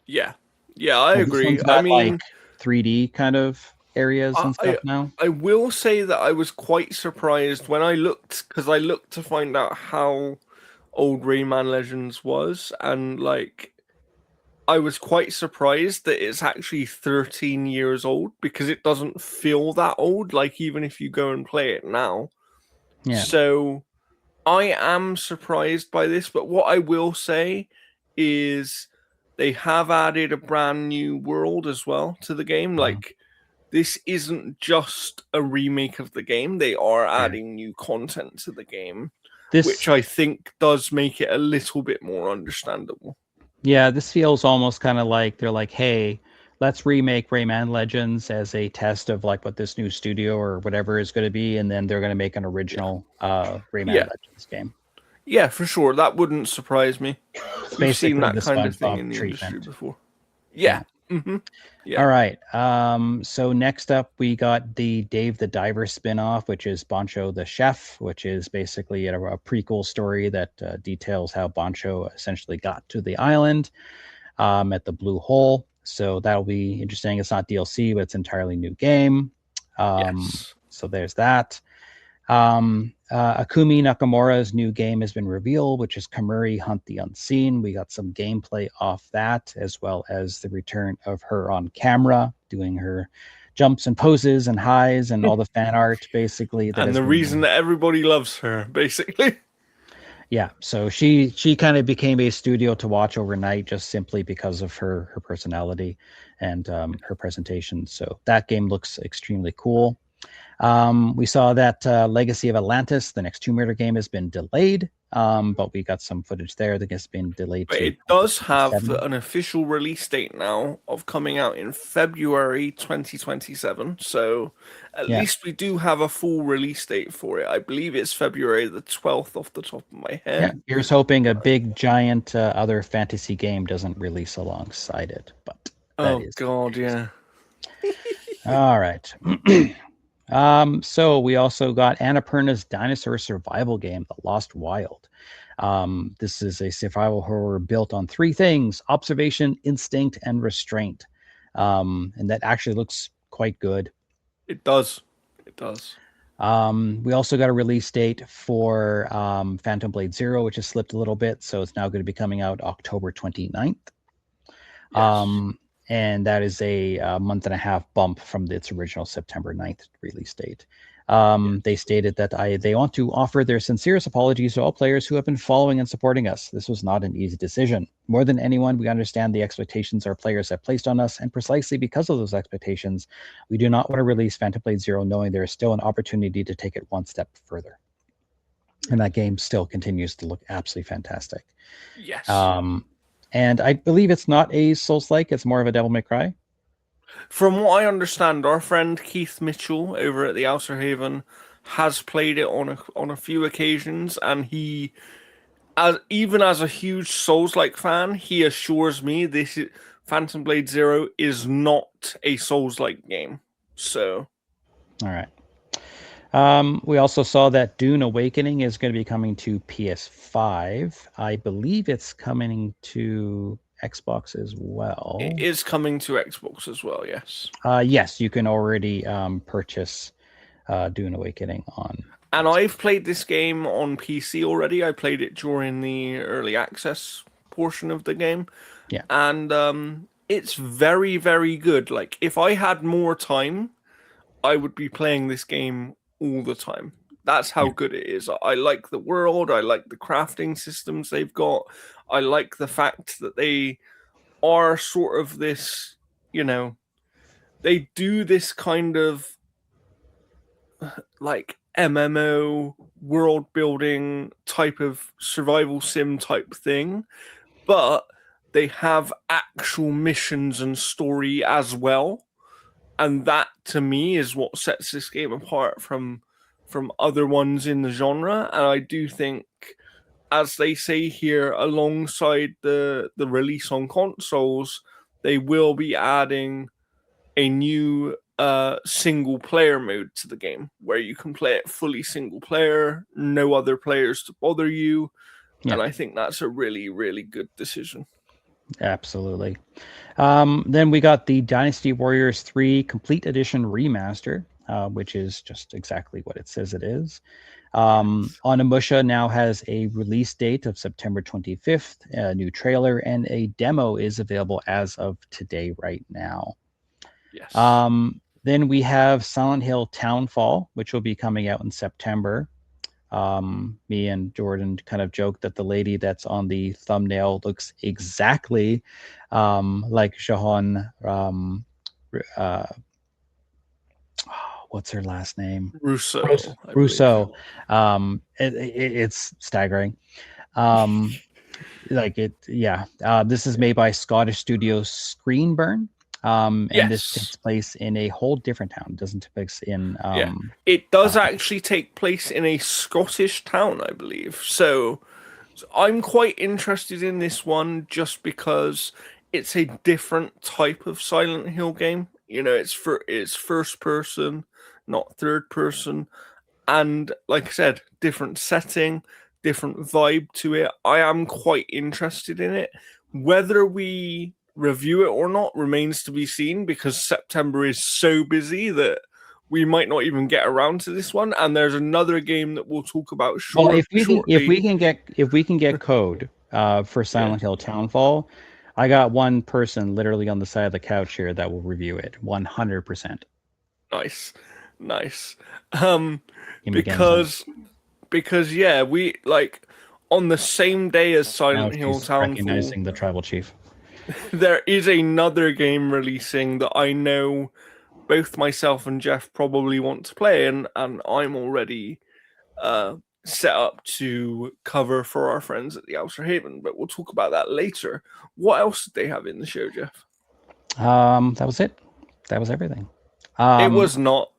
Yeah. Yeah, I This agree. one's I got like mean, 3D kind of areas I and I stuff now. I will say that I was quite surprised when I looked, because I looked to find out how old Rayman Legends was, and like I was quite surprised that it's actually 13 years old because it doesn't feel that old, like even if you go and play it now. Yeah. So I am surprised by this, but what I will say is they have added a brand new world as well to the game. Uh, Like, this isn't just a remake of the game, they are yeah. adding new content to the game, which This I think does make it a little bit more understandable. Yeah, this feels almost kind of like they're like, hey, let's remake Rayman Legends as a test of like what this new studio or whatever is going to be, and then they're going to make an Yeah. original Rayman Yeah. Legends game. Yeah, for sure. That wouldn't surprise me. It's We've seen basically that the kind of thing SpongeBob in the industry treatment. before. Yeah. Yeah. Hmm. Yeah. All right. So next up, we got the Dave the Diver spin-off, which is Bancho the Chef, which is basically a prequel story that details how Bancho essentially got to the island at the Blue Hole. So that'll be interesting. It's not DLC, but it's entirely new game. Yes. So there's that. Um, Akumi Nakamura's new game has been revealed, which is Kamuri Hunt the Unseen. We got some gameplay off that, as well as the return of her on camera, doing her jumps and poses and highs and all the fan art, basically. That And has the been reason that everybody loves her, basically. yeah. So she kind of became a studio to watch overnight, just simply because of her personality and her presentation. So that game looks extremely cool. We saw that Legacy of Atlantis, the next Tomb Raider game, has been delayed, but we got some footage there that has been delayed But to it does have 2027. an official release date now of coming out in February 2027. So at Yeah, least we do have a full release date for it. I believe it's February the 12th off the top of my yeah. head. Here's hoping a big, giant other fantasy game doesn't release alongside it, but that Oh is what God, it is. yeah. All right. So we also got Annapurna's dinosaur survival game, The Lost Wild. This is a survival horror built on three things: observation, instinct, and restraint. And that actually looks quite good. It does. It does. We also got a release date for Phantom Blade Zero, which has slipped a little bit. So it's now going to be coming out October 29th. Yes. And that is a month and a half bump from its original September 9th release date. They stated that they want to offer their sincerest apologies to all players who have been following and supporting us. This was not an easy decision. More than anyone, we understand the expectations our players have placed on us, and precisely because of those expectations, we do not want to release Phantom Blade Zero knowing there is still an opportunity to take it one step further. And that game still continues to look absolutely fantastic. Yes. And I believe it's not a Souls-like, it's more of a Devil May Cry. From what I understand, our friend Keith Mitchell over at the Outer Haven has played it on a few occasions, and he, as even as a huge Souls-like fan, he assures me Phantom Blade Zero is not a Souls-like game. So, All right. We also saw that Dune Awakening is going to be coming to PS5. I believe it's coming to Xbox as well. it is coming to Xbox as well, yes. Yes, you can already purchase Dune Awakening on. And I've played this game on PC already. I played it during the early access portion of the game. Yeah. And it's very, very good. Like, if I had more time, I would be playing this game all the time. That's how Yeah. good it is. I like the world. I like the crafting systems they've got. I like the fact that they are sort of this, they do this kind of like MMO world building type of survival sim type thing, but they have actual missions and story as well. And that to me is what sets this game apart from other ones in the genre. And I do think, as they say here, alongside the release on consoles, they will be adding a new single player mode to the game where you can play it fully single player, no other players to bother you. Yeah. And I think that's a really, really good decision. Absolutely. Then we got the Dynasty Warriors 3 Complete Edition Remaster, which is just exactly what it says it is. Onimusha now has a release date of September 25th, a new trailer, and a demo is available as of today right now. Yes. Then we have Silent Hill Townfall, which will be coming out in September. Me and Jordan kind of joked that the lady that's on the thumbnail looks exactly like Shahan. What's her last name? Russo. I Russo. It's staggering. This is made by Scottish studio Screenburn. And this takes place in a whole different town. It doesn't take place in it does actually take place in a Scottish town, I believe. So I'm quite interested in this one just because it's a different type of Silent Hill game. It's first person, not third person, and like I said, different setting, different vibe to it. I am quite interested in it. Whether we review it or not remains to be seen because September is so busy that we might not even get around to this one. And there's another game that we'll talk about Well, shortly. if we can get code for Silent Hill Townfall, I got one person literally on the side of the couch here that will review it 100%. Nice. Because yeah, we like on the same day as Now Silent Hill she's Townfall, recognizing the tribal chief. there is another game releasing that I know both myself and Jeff probably want to play, and I'm already set up to cover for our friends at the Outer Haven, but we'll talk about that later. What else did they have in the show, Jeff? That was it. That was everything. It was not.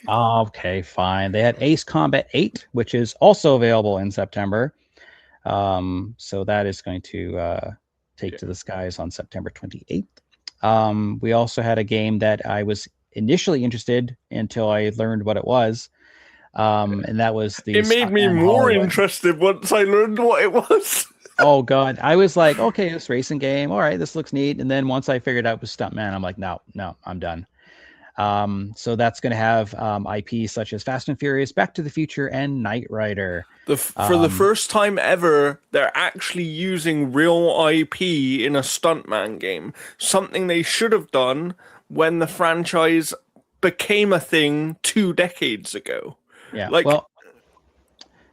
Okay, fine. They had Ace Combat 8, which is also available in September. So that is going to take to the skies on September 28th. We also had a game that I was initially interested until I learned what it was. And that was the It made me more interested once I learned what it was. Oh god, I was like, okay, this racing game, all right, this looks neat. And then once I figured out it was Stuntman, I'm like, no, I'm done. So that's going to have IP such as Fast and Furious, Back to the Future, and Knight Rider. For the first time ever, they're actually using real IP in a Stuntman game. Something they should have done when the franchise became a thing 2 decades ago. Yeah, like, well,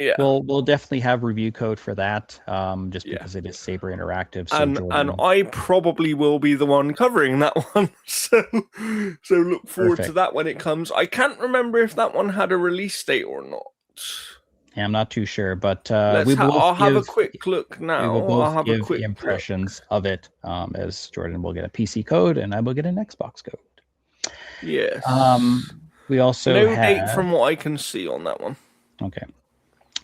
yeah, we'll definitely have review code for that, just because it is Saber Interactive. So and I probably will be the one covering that one. So look forward to that when it comes. I can't remember if that one had a release date or not. Yeah, I'm not too sure, but I'll have a quick look now. We will both I'll have give a quick impressions of it, as Jordan will get a PC code and I will get an Xbox code. Yes. We also no date from what I can see on that one. Okay.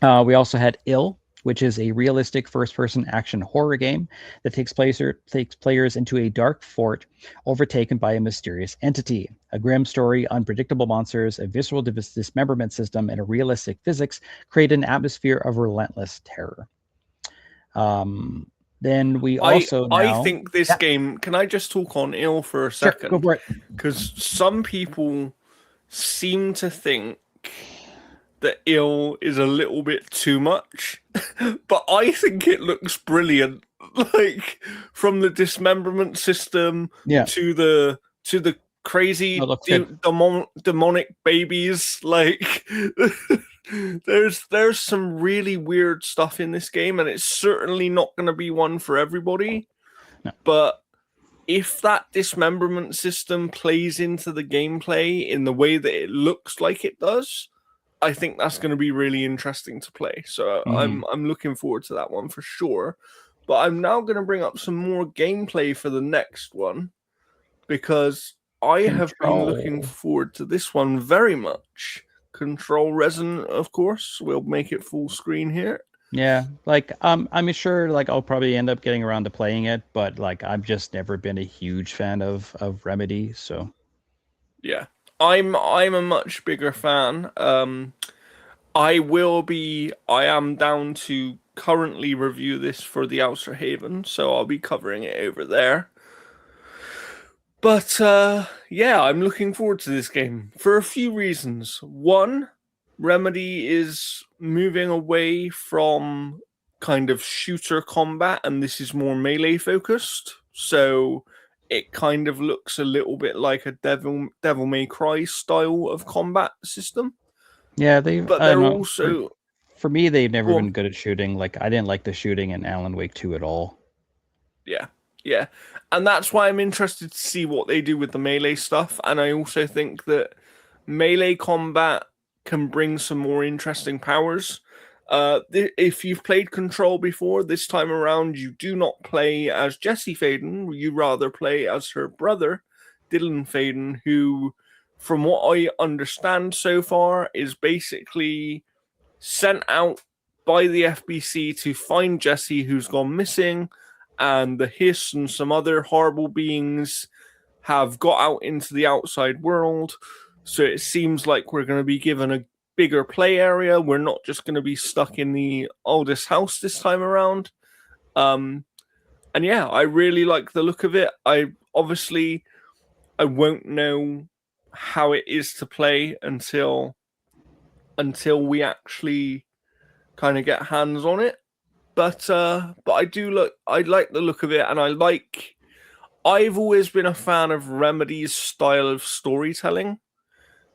We also had Ill, which is a realistic first-person action horror game that takes players into a dark fort overtaken by a mysterious entity. A grim story, unpredictable monsters, a visceral dismemberment system, and a realistic physics create an atmosphere of relentless terror. Then we also I think this game. Can I just talk on Ill for a second? Sure, go for it. Because some people seem to think that Ill is a little bit too much, but I think it looks brilliant. Like from the dismemberment system to the crazy demonic babies. Like there's some really weird stuff in this game, and it's certainly not going to be one for everybody. No. But if that dismemberment system plays into the gameplay in the way that it looks like it does, I think that's going to be really interesting to play. So I'm looking forward to that one for sure. But I'm now going to bring up some more gameplay for the next one, because I have been looking forward to this one very much. Control Resonant, of course. We'll make it full screen here. Yeah, like I'm sure like I'll probably end up getting around to playing it, but like I've just never been a huge fan of Remedy, so yeah. I'm a much bigger fan. I am down to currently review this for the Outer Haven, so I'll be covering it over there. But yeah, I'm looking forward to this game for a few reasons. One, Remedy is moving away from kind of shooter combat, and this is more melee focused. So it kind of looks a little bit like a Devil May Cry style of combat system. Yeah, they're also for me, they've never been good at shooting. Like I didn't like the shooting in Alan Wake 2 at all. Yeah. And that's why I'm interested to see what they do with the melee stuff. And I also think that melee combat can bring some more interesting powers. If you've played Control before, this time around, you do not play as Jessie Faden. You rather play as her brother, Dylan Faden, who, from what I understand so far, is basically sent out by the FBC to find Jessie, who's gone missing, and the Hiss and some other horrible beings have got out into the outside world. So it seems like we're going to be given a bigger play area. We're not just going to be stuck in the oldest house this time around. And yeah, I really like the look of it. I won't know how it is to play until we actually kind of get hands on it. But I like the look of it, and I've always been a fan of Remedy's style of storytelling.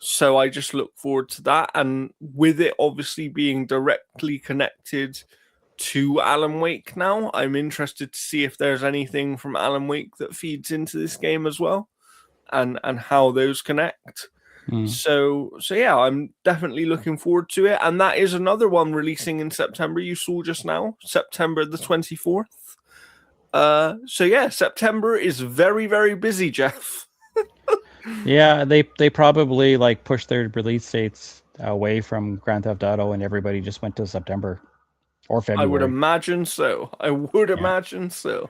So I just look forward to that. And with it obviously being directly connected to Alan Wake now, I'm interested to see if there's anything from Alan Wake that feeds into this game as well, and how those connect. So yeah, I'm definitely looking forward to it. And that is another one releasing in September. You saw just now, September the 24th. So yeah, September is very, very busy, Jeff. Yeah, they probably like pushed their release dates away from Grand Theft Auto, and everybody just went to September or I would February. imagine so. I would Yeah. imagine so.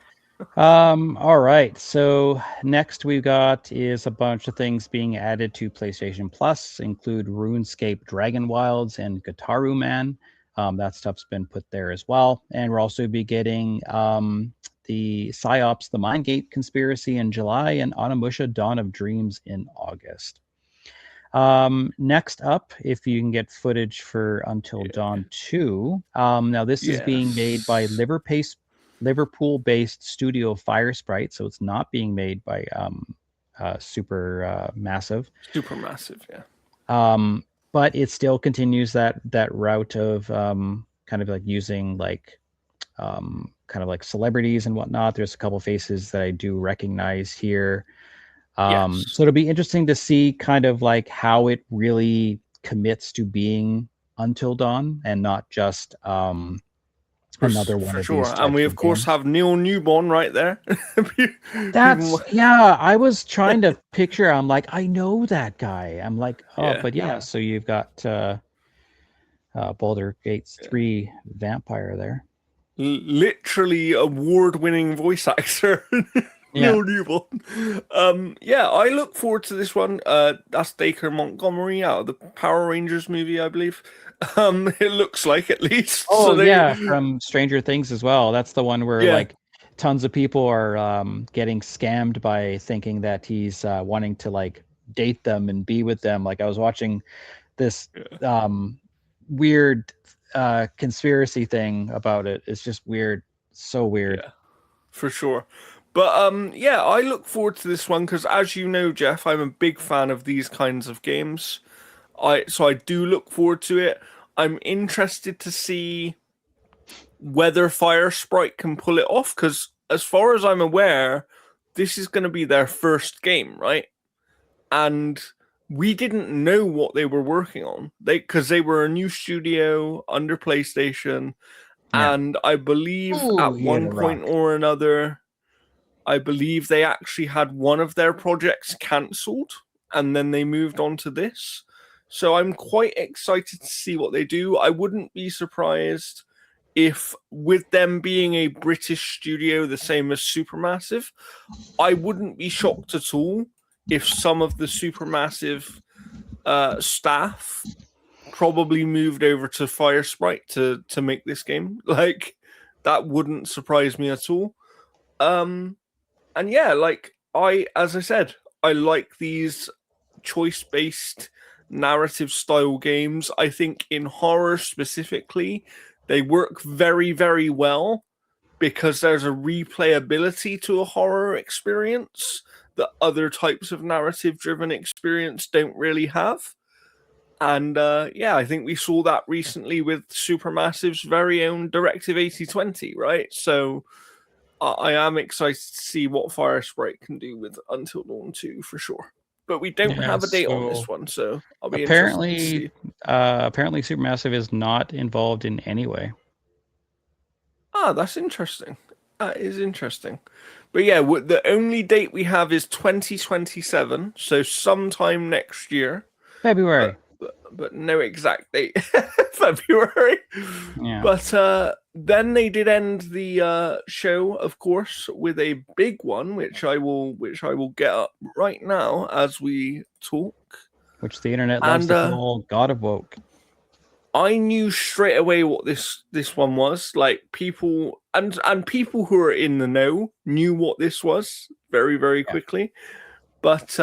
All right. So next we've got is a bunch of things being added to PlayStation Plus, include RuneScape Dragon Wilds and Guitaru Man. That stuff's been put there as well. And we'll also be getting the PsyOps, the Mindgate Conspiracy in July, and Onimusha Dawn of Dreams in August. Next up, if you can get footage for Until Dawn 2. Now this is being made by Liverpool-based studio Firesprite, so it's not being made by Supermassive. Supermassive, yeah. But it still continues that route of kind of like using like kind of like celebrities and whatnot. There's a couple faces that I do recognize here. Yes. So it'll be interesting to see kind of like how it really commits to being Until Dawn and not just another one For of sure. these And we types of of course games. have Neil Newborn right there. That's yeah. I was trying to picture. I'm like, I know that guy. I'm like, oh, Yeah. but yeah. So you've got Boulder Gates 3 vampire there. Literally award-winning voice actor. Yeah. Neil Newborn. Yeah, I look forward to this one. That's Dacre Montgomery out of the Power Rangers movie, I believe. It looks like, at least. Oh So they, yeah, from Stranger Things as well. That's the one where yeah, like tons of people are getting scammed by thinking that he's wanting to like date them and be with them. Like I was watching this weird conspiracy thing about it. It's just weird, so weird. yeah, for sure. But yeah, I look forward to this one because, as you know, Jeff, I'm a big fan of these kinds of games. I do look forward to it. I'm interested to see whether Fire Sprite can pull it off because, as far as I'm aware, this is going to be their first game, right? And we didn't know what they were working on. Because they were a new studio under PlayStation, Yeah. and I believe Ooh, at he hit one a point rock. or another, I believe they actually had one of their projects cancelled, and then they moved on to this. So I'm quite excited to see what they do. I wouldn't be surprised if, with them being a British studio, the same as Supermassive, I wouldn't be shocked at all if some of the Supermassive staff probably moved over to Firesprite to make this game. Like, that wouldn't surprise me at all. And yeah, like as I said, I like these choice-based narrative style games. I think in horror specifically, they work very, very well because there's a replayability to a horror experience that other types of narrative-driven experience don't really have. And yeah, I think we saw that recently with Supermassive's very own Directive 8020, right? So I am excited to see what Fire Sprite can do with Until Dawn 2 for sure. But we don't Yeah. have a date on this So one, so I'll be interested to apparently, see. apparently, Supermassive is not involved in any way. Ah, that's interesting. That is interesting. But yeah, the only date we have is 2027, so sometime next year. February. But no exact date. February. Yeah. But then they did end the show, of course, with a big one, which I will get up right now as we talk. Which the internet loves And to call God of Woke. I knew straight away what this one was. Like, people and people who are in the know knew what this was very, very Yeah. quickly. But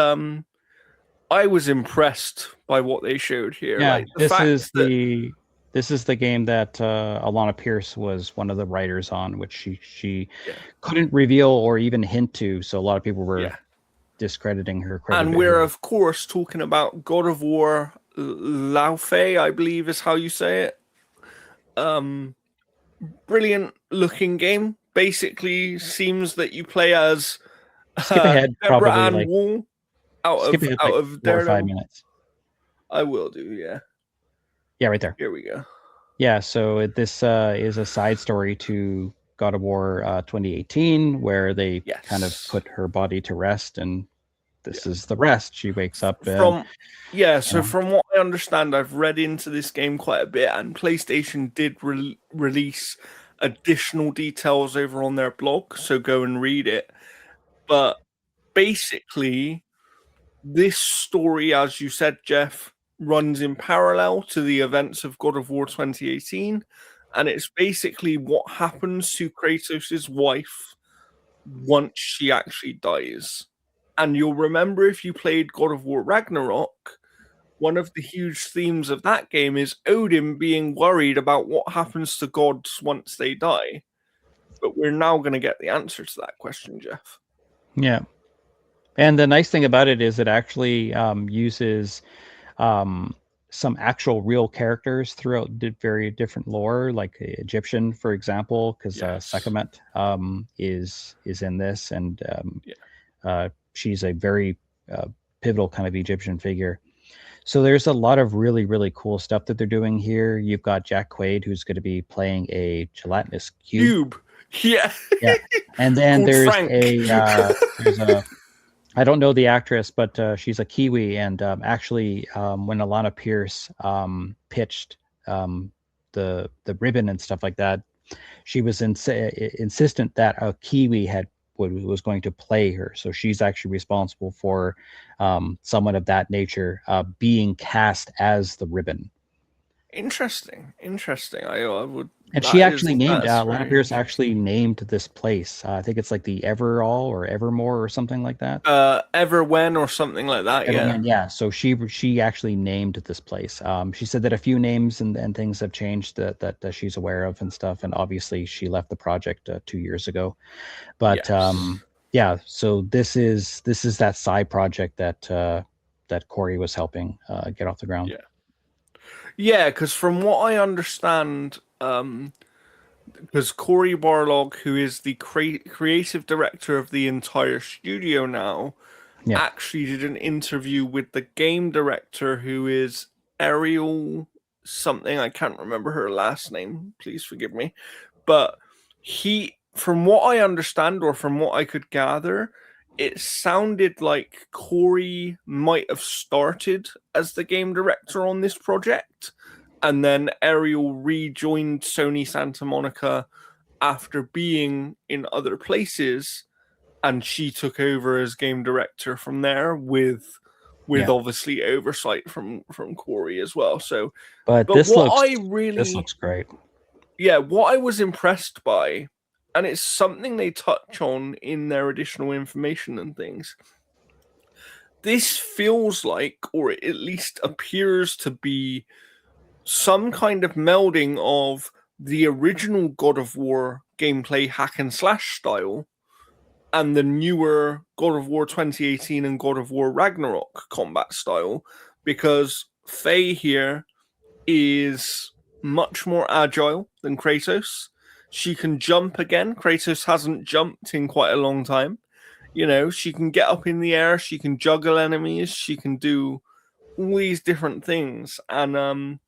I was impressed by what they showed here. Yeah, Like the fact that this is the game that Alana Pierce was one of the writers on, which she yeah, couldn't reveal or even hint to. So a lot of people were yeah. discrediting her And credibility. we're of course talking about God of War Laufey, I believe is how you say it. Brilliant looking game. Basically seems that you play as Skip ahead Deborah probably Ann like Wool out skip ahead like of 4 or 5 Daredevil. minutes. I will do, yeah. Yeah, right there. Here we go. Yeah, so this is a side story to God of War 2018, where they kind of Yes. put her body to rest, and this Yeah. is the rest. She wakes up and From yeah, you so know, from what I understand, I've read into this game quite a bit, and PlayStation did release additional details over on their blog, so go and read it. But basically, this story, as you said, Jeff, runs in parallel to the events of God of War 2018, and it's basically what happens to Kratos' wife once she actually dies. And you'll remember if you played God of War Ragnarok, one of the huge themes of that game is Odin being worried about what happens to gods once they die. But we're now going to get the answer to that question, Jeff. yeah. And the nice thing about it is it actually uses some actual real characters throughout very different lore, like Egyptian, for example, because Yes. Sekhmet is in this, and Yeah. she's a very pivotal kind of Egyptian figure. So there's a lot of really cool stuff that they're doing here. You've got Jack Quaid, who's going to be playing a gelatinous cube. Cube. Yeah. Yeah, and then Called Frank. there's a I don't know the actress, but she's a Kiwi, and actually, when Alana Pierce pitched the ribbon and stuff like that, she was insistent that a Kiwi was going to play her. So she's actually responsible for someone of that nature being cast as the ribbon. Interesting. Interesting. I would. And she That actually is named that's Lana very Pierce interesting. actually named this place. I think it's like the Everall or Evermore or something like that. Ever when or something like that. Yeah. Everman, yeah. So she actually named this place. She said that a few names and things have changed that she's aware of and stuff. And obviously, she left the project 2 years ago. But Yes. yeah, so this is that side project that Corey was helping get off the ground. Yeah. Yeah, because from what I understand, because Corey Barlog, who is the creative director of the entire studio now, Yeah, actually did an interview with the game director, who is Ariel something. I can't remember her last name. Please forgive me. But from what I understand, or from what I could gather, it sounded like Corey might have started as the game director on this project, and then Ariel rejoined Sony Santa Monica after being in other places, and she took over as game director from there with yeah. obviously oversight from Corey as well. So, But but what I really, looks great. yeah, what I was impressed by, and it's something they touch on in their additional information and things. This feels like, or it at least appears to be, some kind of melding of the original God of War gameplay hack and slash style and the newer God of War 2018 and God of War Ragnarok combat style, because Faye here is much more agile than Kratos. She can jump again. Kratos hasn't jumped in quite a long time. You know, she can get up in the air, she can juggle enemies, she can do all these different things. And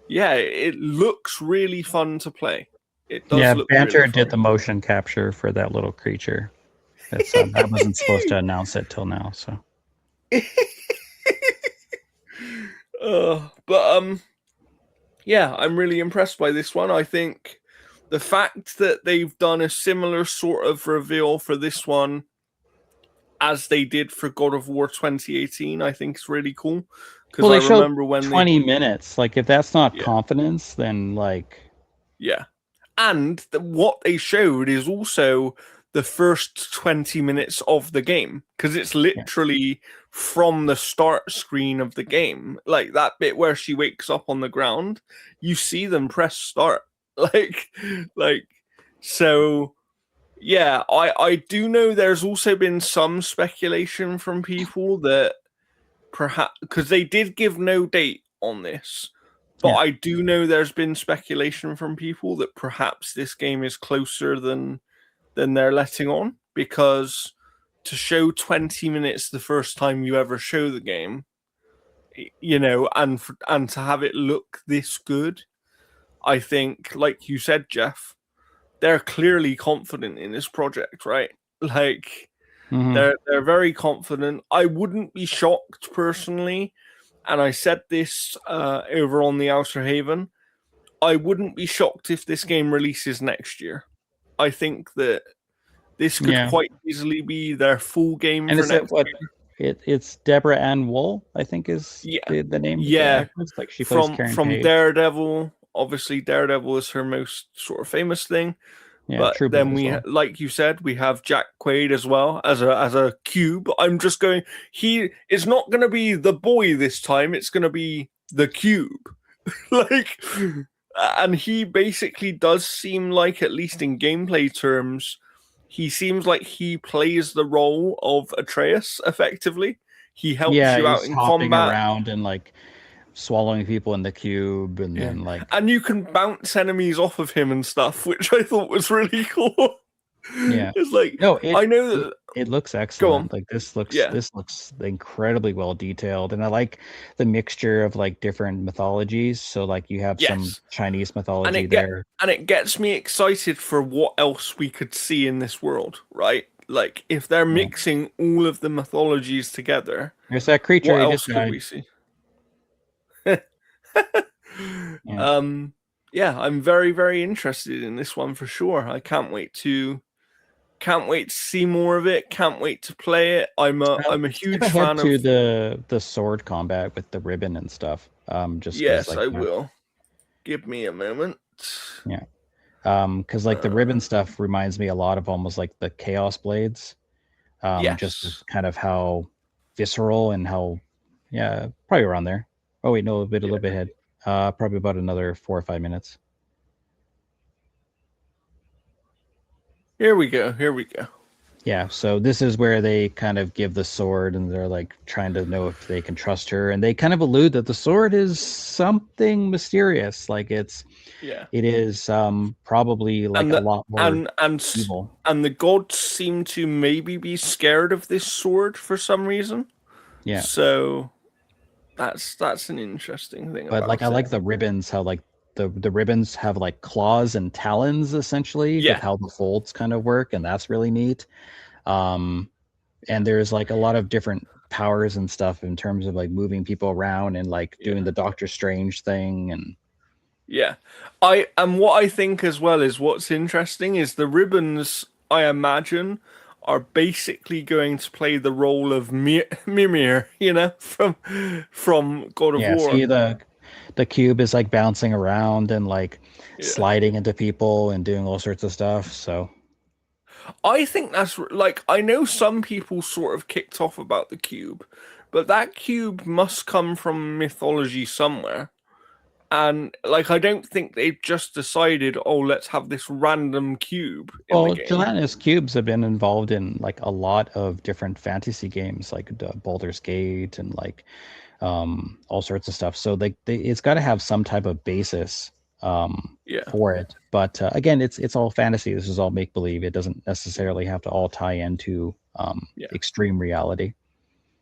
yeah, it looks really fun to play. It does Yeah, look really Banter did fun. the motion capture for that little creature. That's I wasn't supposed to announce it till now. So But yeah, I'm really impressed by this one. I think the fact that they've done a similar sort of reveal for this one as they did for God of War 2018, I think is really cool. Because well, I they showed remember when they, 20 minutes. Like if that's not yeah, confidence, then like yeah. And what they showed is also the first 20 minutes of the game, because it's yeah, literally from the start screen of the game. Like that bit where she wakes up on the ground, you see them press start. Like, like, so yeah, I do know there's also been some speculation from people that perhaps, because they did give no date on this, but Yeah. I do know there's been speculation from people that perhaps this game is closer than they're letting on, because to show 20 minutes the first time you ever show the game, and to have it look this good, I think, like you said, Jeff, they're clearly confident in this project, right? Like, Hmm. they're very confident. I wouldn't be shocked personally, and I said this over on the Outer Haven. I wouldn't be shocked if this game releases next year. I think that this could Yeah. quite easily be their full game And for is it next what year. it's Deborah Ann Wool, I think is Yeah, the name of the yeah. actress. Like she plays Karen From Page. Daredevil, obviously Daredevil is her most sort of famous thing. Yeah, But True Blood then as well. like you said, we have Jack Quaid as well as a cube. I'm just going. He is not going to be the boy this time. It's going to be the cube. Like, and he basically does seem like, at least in gameplay terms, he seems like he plays the role of Atreus effectively. He helps Yeah, you out he's in hopping combat. around and like swallowing people in the cube, and Yeah. then like And you can bounce enemies off of him and stuff, which I thought was really cool. yeah. It's like, No, I know it that. it looks Go on. excellent. Like Yeah. this looks incredibly well detailed, and I like the mixture of like different mythologies. So like you have some Yes. Chinese And mythology there. it gets me excited for what else we could see in this world, right? Like, if they're Yeah. mixing all of the mythologies together, There's that creature what he just else could died. we see? Yeah. um yeah, I'm very, very interested in this one for sure. I can't wait to see more of it. Can't wait to play it. I'm a Skip huge ahead fan of. to the sword combat with the ribbon and stuff. Just because Yes, like I will. Give me a moment. yeah. Because like the ribbon Uh, stuff reminds me a lot of almost like the Chaos Blades. Just with yes. kind of how visceral and how, yeah, probably around there. Oh wait, no, a little bit ahead. Probably about another 4 or 5 minutes. Here we go. Here we go. Yeah, so this is where they kind of give the sword, and they're like trying to know if they can trust her, and they kind of allude that the sword is something mysterious, like Yeah. it is probably like and a the lot more and evil. and the gods seem to maybe be scared of this sword for some reason. Yeah, So that's an interesting thing but like I about it. like the ribbons, how like the ribbons have like claws and talons essentially with Yeah, how the folds kind of work, and that's really neat. Um, and there's like a lot of different powers and stuff in terms of like moving people around and like yeah, doing the Doctor Strange thing, and yeah. And what I think as well is what's interesting is the ribbons. I imagine are basically going to play the role of Mimir, from God of yeah, see War. the cube is like bouncing around and like Yeah. sliding into people and doing all sorts of stuff. So I think that's like, I know some people sort of kicked off about the cube, but that cube must come from mythology somewhere. And like, I don't think they've just decided, oh, let's have this random cube in the well, game. gelatinous cubes have been involved in like a lot of different fantasy games, like Baldur's Gate and like all sorts of stuff. So it's got to have some type of basis Yeah, for it. But again, it's all fantasy. This is all make believe. It doesn't necessarily have to all tie into yeah, extreme reality.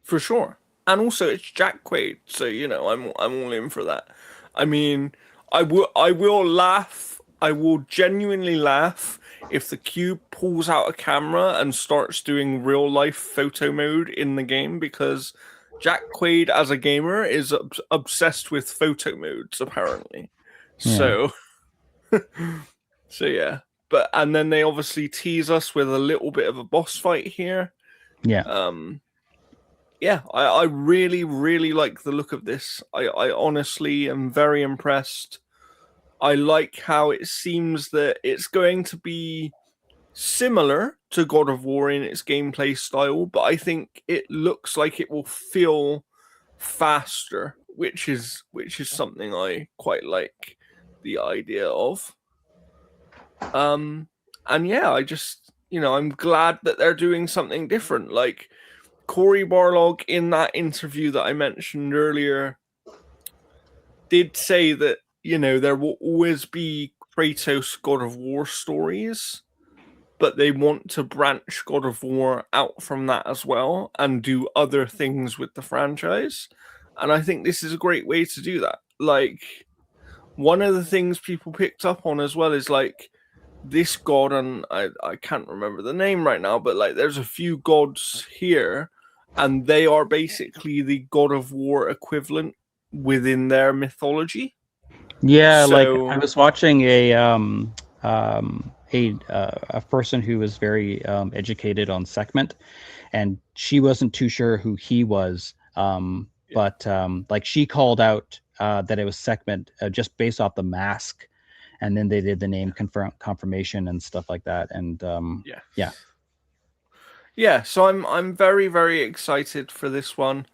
for sure. And also, it's Jack Quaid, so I'm all in for that. I mean, I will laugh. I will genuinely laugh if the cube pulls out a camera and starts doing real life photo mode in the game, because Jack Quaid as a gamer is obsessed with photo modes apparently. Yeah, So so yeah. But and then they obviously tease us with a little bit of a boss fight here. yeah, Um yeah, I really, really like the look of this. I honestly am very impressed. I like how it seems that it's going to be similar to God of War in its gameplay style, but I think it looks like it will feel faster, which is something I quite like the idea of. Um, and yeah, I just I'm glad that they're doing something different. Like Cory Barlog in that interview that I mentioned earlier did say that there will always be Kratos God of War stories, but they want to branch God of War out from that as well and do other things with the franchise. And I think this is a great way to do that. Like, one of the things people picked up on as well is like this god, and I can't remember the name right now, but like there's a few gods here, and they are basically the God of War equivalent within their mythology. Yeah, like I So, was watching a person who was very educated on segment, and she wasn't too sure who he was. yeah, But like she called out that it was segment just based off the mask, and then they did the name confirmation and stuff like that. And yeah. yeah, Yeah, so I'm very very excited for this one.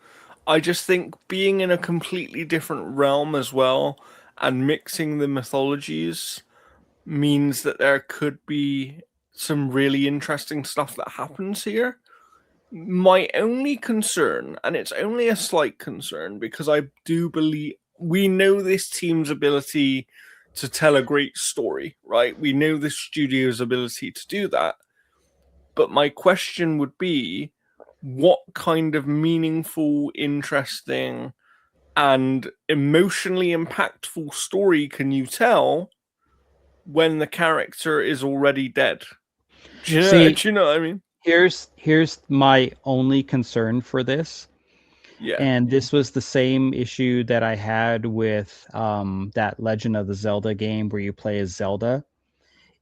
I just think being in a completely different realm as well and mixing the mythologies means that there could be some really interesting stuff that happens here. My only concern, and it's only a slight concern, because I do believe we know this team's ability to tell a great story, right? We know the studio's ability to do that. But my question would be, what kind of meaningful, interesting, and emotionally impactful story can you tell when the character is already dead? Do you know, see, do you know what I mean? here's my only concern for this. Yeah, And this was the same issue that I had with that Legend of the Zelda game where you play as Zelda,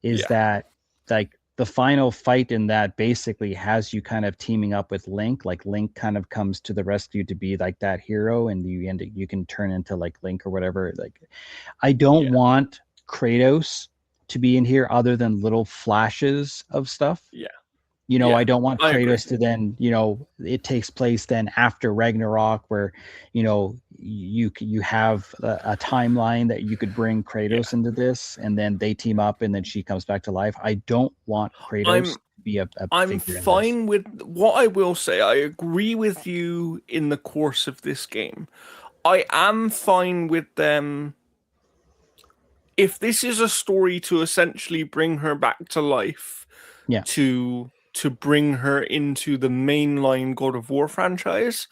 is yeah, that like the final fight in that basically has you kind of teaming up with Link. Like Link kind of comes to the rescue to be like that hero, and you can turn into like Link or whatever. Like I don't yeah, want Kratos to be in here other than little flashes of stuff. yeah, I yeah. don't want I agree. Kratos to then, it takes place then after Ragnarok, where, you have a timeline that you could bring Yeah. Kratos into this, and then they team up, and then she comes back to life. I don't want Kratos I'm to be a I'm figure in this. fine with what I will say. I agree with you in the course of this game. I am fine with them if this is a story to essentially bring her back to life, Yeah, to bring her into the mainline God of War franchise.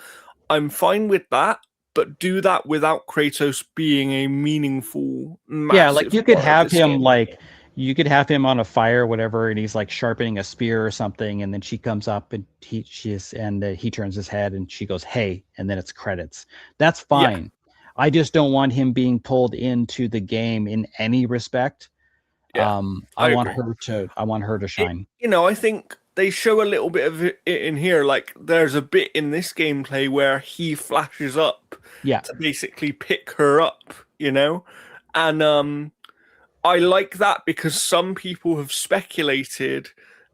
I'm fine with that, but do that without Kratos being a meaningful, yeah. Like massive part of this game. you could have him on a fire, or whatever, and he's like sharpening a spear or something, and then she comes up and he turns his head and she goes, "Hey," and then it's credits. That's Yeah, fine. I just don't want him being pulled into the game in any respect. yeah, I I want agree. her to shine. I think they show a little bit of it in here. Like, there's a bit in this gameplay where he flashes up Yeah, to basically pick her up, and I like that because some people have speculated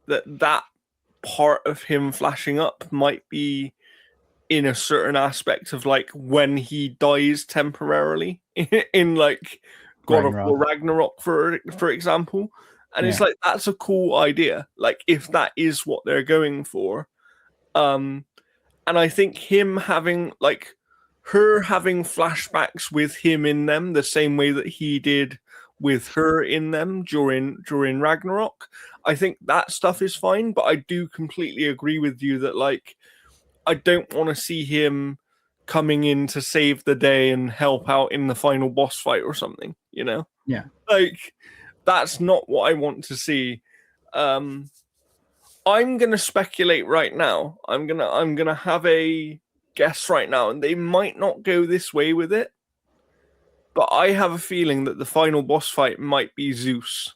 that that part of him flashing up might be in a certain aspect of like when he dies temporarily in like God of Ragnarok. War Ragnarok, for example. And it's Yeah, like that's a cool idea. Like if that is what they're going for. Um and I think him having like her having flashbacks with him in them the same way that he did with her in them during Ragnarok. I think that stuff is fine, but I do completely agree with you that like I don't want to see him coming in to save the day and help out in the final boss fight or something. yeah. Like that's not what I want to see. Um I'm gonna speculate right now. I'm gonna have a guess right now, and they might not go this way with it, but I have a feeling that the final boss fight might be Zeus.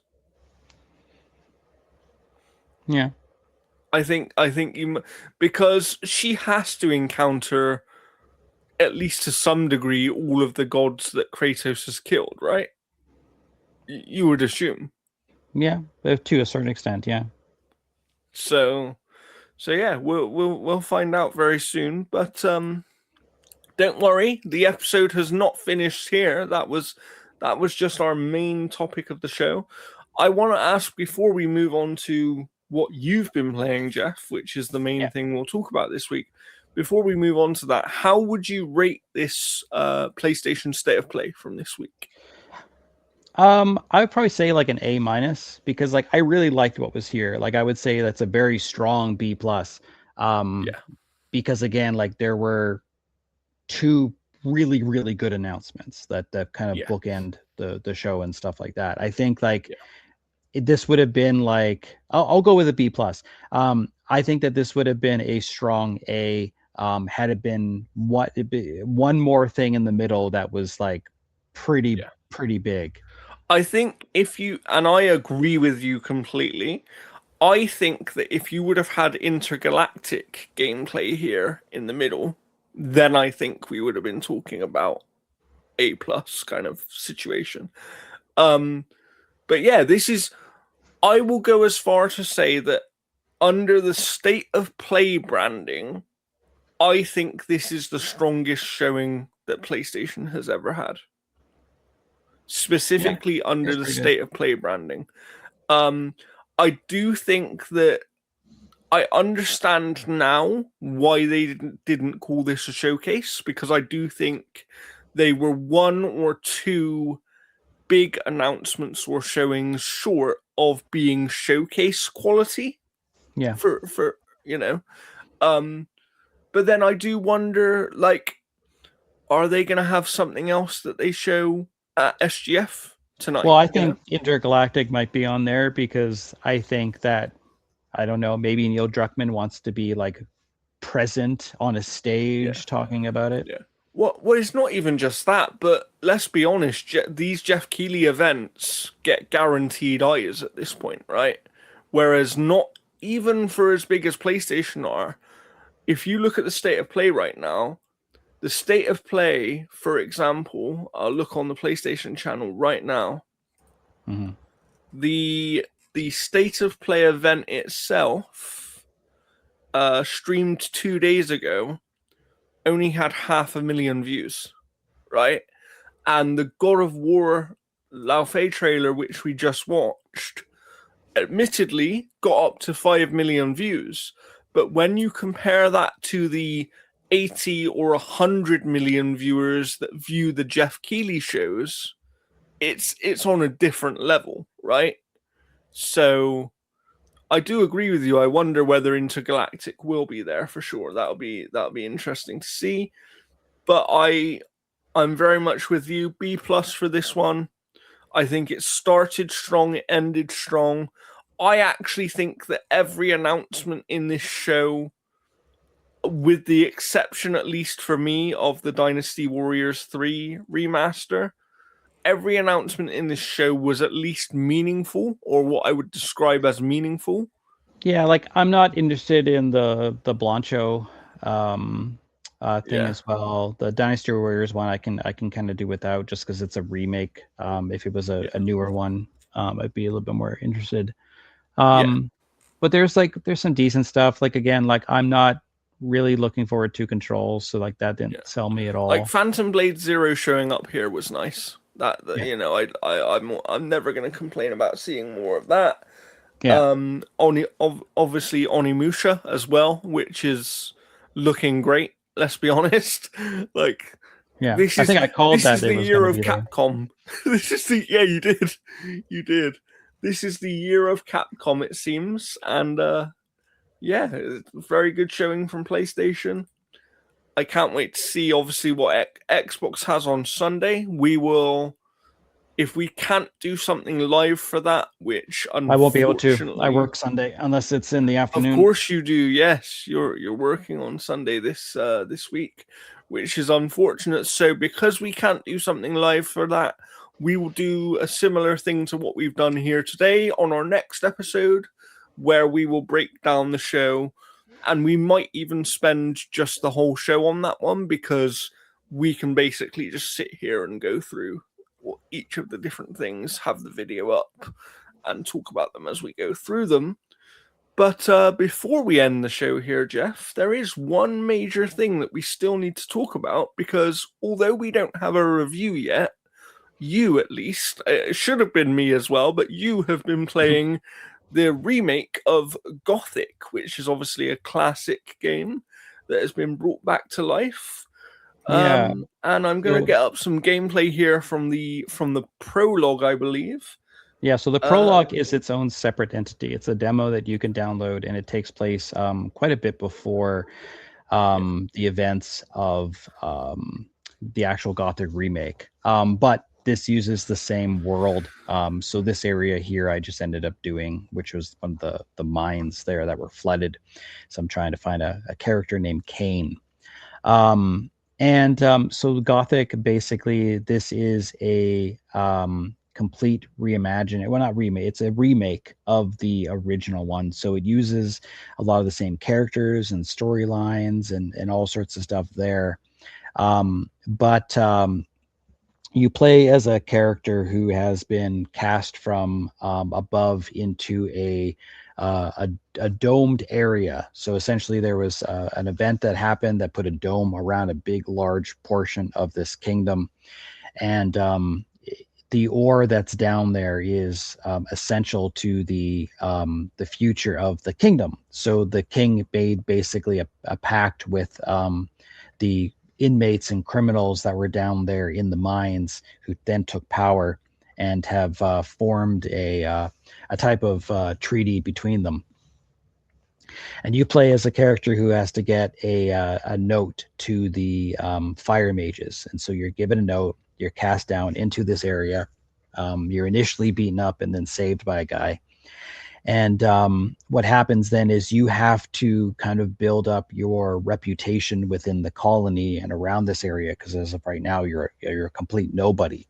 Yeah. I think because she has to encounter at least to some degree all of the gods that Kratos has killed, right? You would assume. Yeah, to a certain extent, yeah. So yeah, we'll find out very soon. But don't worry, the episode has not finished here. That was just our main topic of the show. I want to ask before we move on to what you've been playing, Jeff, which is the main thing we'll talk about this week. Before we move on to that, how would you rate this PlayStation State of Play from this week? I would probably say like an A minus because like I really liked what was here. Like I would say that's a very strong B plus. Yeah. Because again, like there were two really, really good announcements that kind of Yeah. bookend the show and stuff like that. I think like Yeah. this would have been like I'll go with a B plus. I think that this would have been a strong A. Had it been one more thing in the middle that was like pretty big. I think if you, and I agree with you completely, I think that if you would have had intergalactic gameplay here in the middle, then I think we would have been talking about A plus kind of situation. But yeah, this is, I will go as far to say that under the State of Play branding, I think this is the strongest showing that PlayStation has ever had. Specifically under the State of Play branding. I do think that I understand now why they didn't call this a showcase, because I do think they were one or two big announcements or showings short of being showcase quality. Yeah. For you know. But then I do wonder, like, are they going to have something else that they show at SGF tonight? Well, I think Intergalactic might be on there because I think that, I don't know, maybe Neil Druckmann wants to be like present on a stage talking about it. Yeah. Well, it's not even just that, but let's be honest, these Jeff Keighley events get guaranteed eyes at this point, right? Whereas not even for as big as PlayStation are, if you look at the State of Play right now, the State of Play, for example, I'll look on the PlayStation channel right now. Mm-hmm. The State of Play event itself, streamed 2 days ago, only had 500,000 views, right? And the God of War Lao Fei trailer, which we just watched, admittedly got up to 5 million views. But when you compare that to the 80 or 100 million viewers that view the Jeff Keighley shows, it's on a different level, right? So I do agree with you. I wonder whether Intergalactic will be there for sure. That'll be interesting to see. But I'm very much with you. B plus for this one. I think it started strong, it ended strong. I actually think that every announcement in this show, with the exception, at least for me, of the Dynasty Warriors 3 remaster, every announcement in this show was at least meaningful, or what I would describe as meaningful. Yeah, like I'm not interested in the Blancho thing as well. The Dynasty Warriors one I can kind of do without just because it's a remake. If it was a newer one, I'd be a little bit more interested. But there's some decent stuff. Like again, like I'm not really looking forward to Controls, so like that didn't sell me at all. Like Phantom Blade Zero showing up here was nice. That you know, I'm never gonna complain about seeing more of that. Yeah. Obviously Onimusha as well, which is looking great. Let's be honest. Like, yeah, I think I called that. This is the year of Capcom. This is the you did. This is the year of Capcom, it seems, and very good showing from PlayStation. I can't wait to see, obviously, what Xbox has on Sunday. We will, if we can't do something live for that, which I won't be able to. I work Sunday unless it's in the afternoon. Of course you do. Yes, you're working on Sunday this week, which is unfortunate. So because we can't do something live for that, we will do a similar thing to what we've done here today on our next episode, where we will break down the show, and we might even spend just the whole show on that one, because we can basically just sit here and go through each of the different things, have the video up, and talk about them as we go through them. But before we end the show here, Jeff, there is one major thing that we still need to talk about because although we don't have a review yet, you at least, it should have been me as well, but you have been playing the remake of Gothic, which is obviously a classic game that has been brought back to life. Yeah. And I'm gonna So get up some gameplay here from the prologue, I believe. yeah, so the Uh, prologue is its own separate entity. It's a demo that you can download, and it takes place quite a bit before yeah. the events of the actual Gothic remake. But this uses the same world. So this area here, I just ended up doing, which was one of the mines there that were flooded. So I'm trying to find a character named Kane. So Gothic, basically, this is a complete reimagining. Well, not remake. It's a remake of the original one. So it uses a lot of the same characters and storylines and all sorts of stuff there. But you play as a character who has been cast from above into a domed area. So essentially, there was an event that happened that put a dome around a big, large portion of this kingdom, and the ore that's down there is essential to the future of the kingdom. So the king made basically a pact with the inmates and criminals that were down there in the mines, who then took power and have formed a type of treaty between them. And you play as a character who has to get a note to the fire mages, and so you're given a note. You're cast down into this area. You're initially beaten up and then saved by a guy. And what happens then is you have to kind of build up your reputation within the colony and around this area, because as of right now, you're a complete nobody,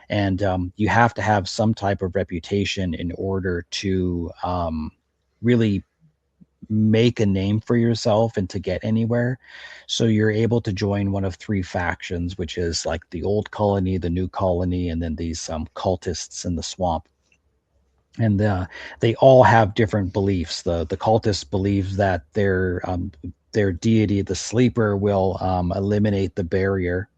and you have to have some type of reputation in order to really make a name for yourself and to get anywhere. So you're able to join one of three factions, which is like the old colony, the new colony, and then these cultists in the swamp. And they all have different beliefs. The cultists believe that their deity, the sleeper, will eliminate the barrier.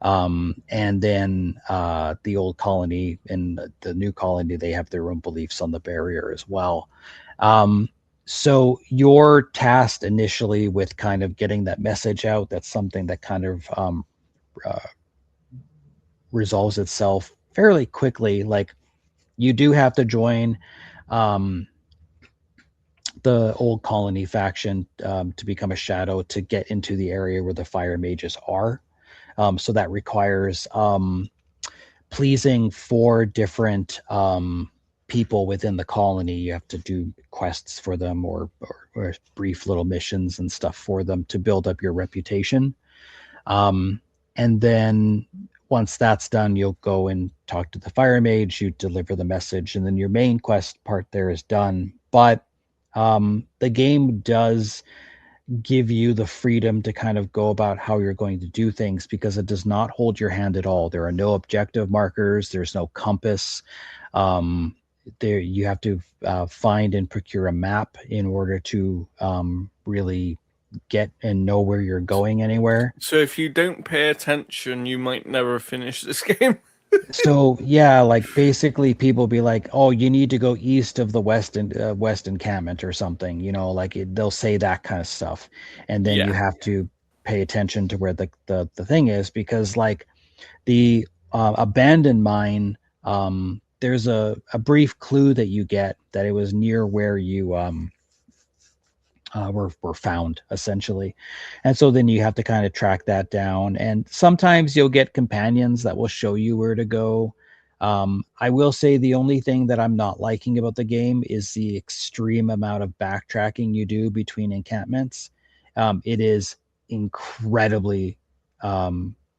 And then the old colony and the new colony, they have their own beliefs on the barrier as well. Um, so you're tasked initially with kind of getting that message out. That's something that kind of uh, resolves itself fairly quickly. Like, you do have to join um, the old colony faction to become a shadow to get into the area where the fire mages are. So that requires pleasing four different people within the colony. You have to do quests for them, or brief little missions and stuff for them to build up your reputation. And then once that's done, you'll go and talk to the fire mage, you deliver the message, and then your main quest part there is done. But the game does give you the freedom to kind of go about how you're going to do things, because it does not hold your hand at all. There are no objective markers, there's no compass. There you have to find and procure a map in order to really get and know where you're going anywhere. So if you don't pay attention, you might never finish this game. So yeah, like basically people be like, "Oh, you need to go east of the west encampment or something," like they'll say that kind of stuff, and then you Yeah. have to pay attention to where the thing is, because like the abandoned mine, there's a brief clue that you get that it was near where you were found, essentially. And so then you have to kind of track that down. And sometimes you'll get companions that will show you where to go. I will say the only thing that I'm not liking about the game is the extreme amount of backtracking you do between encampments. It is incredibly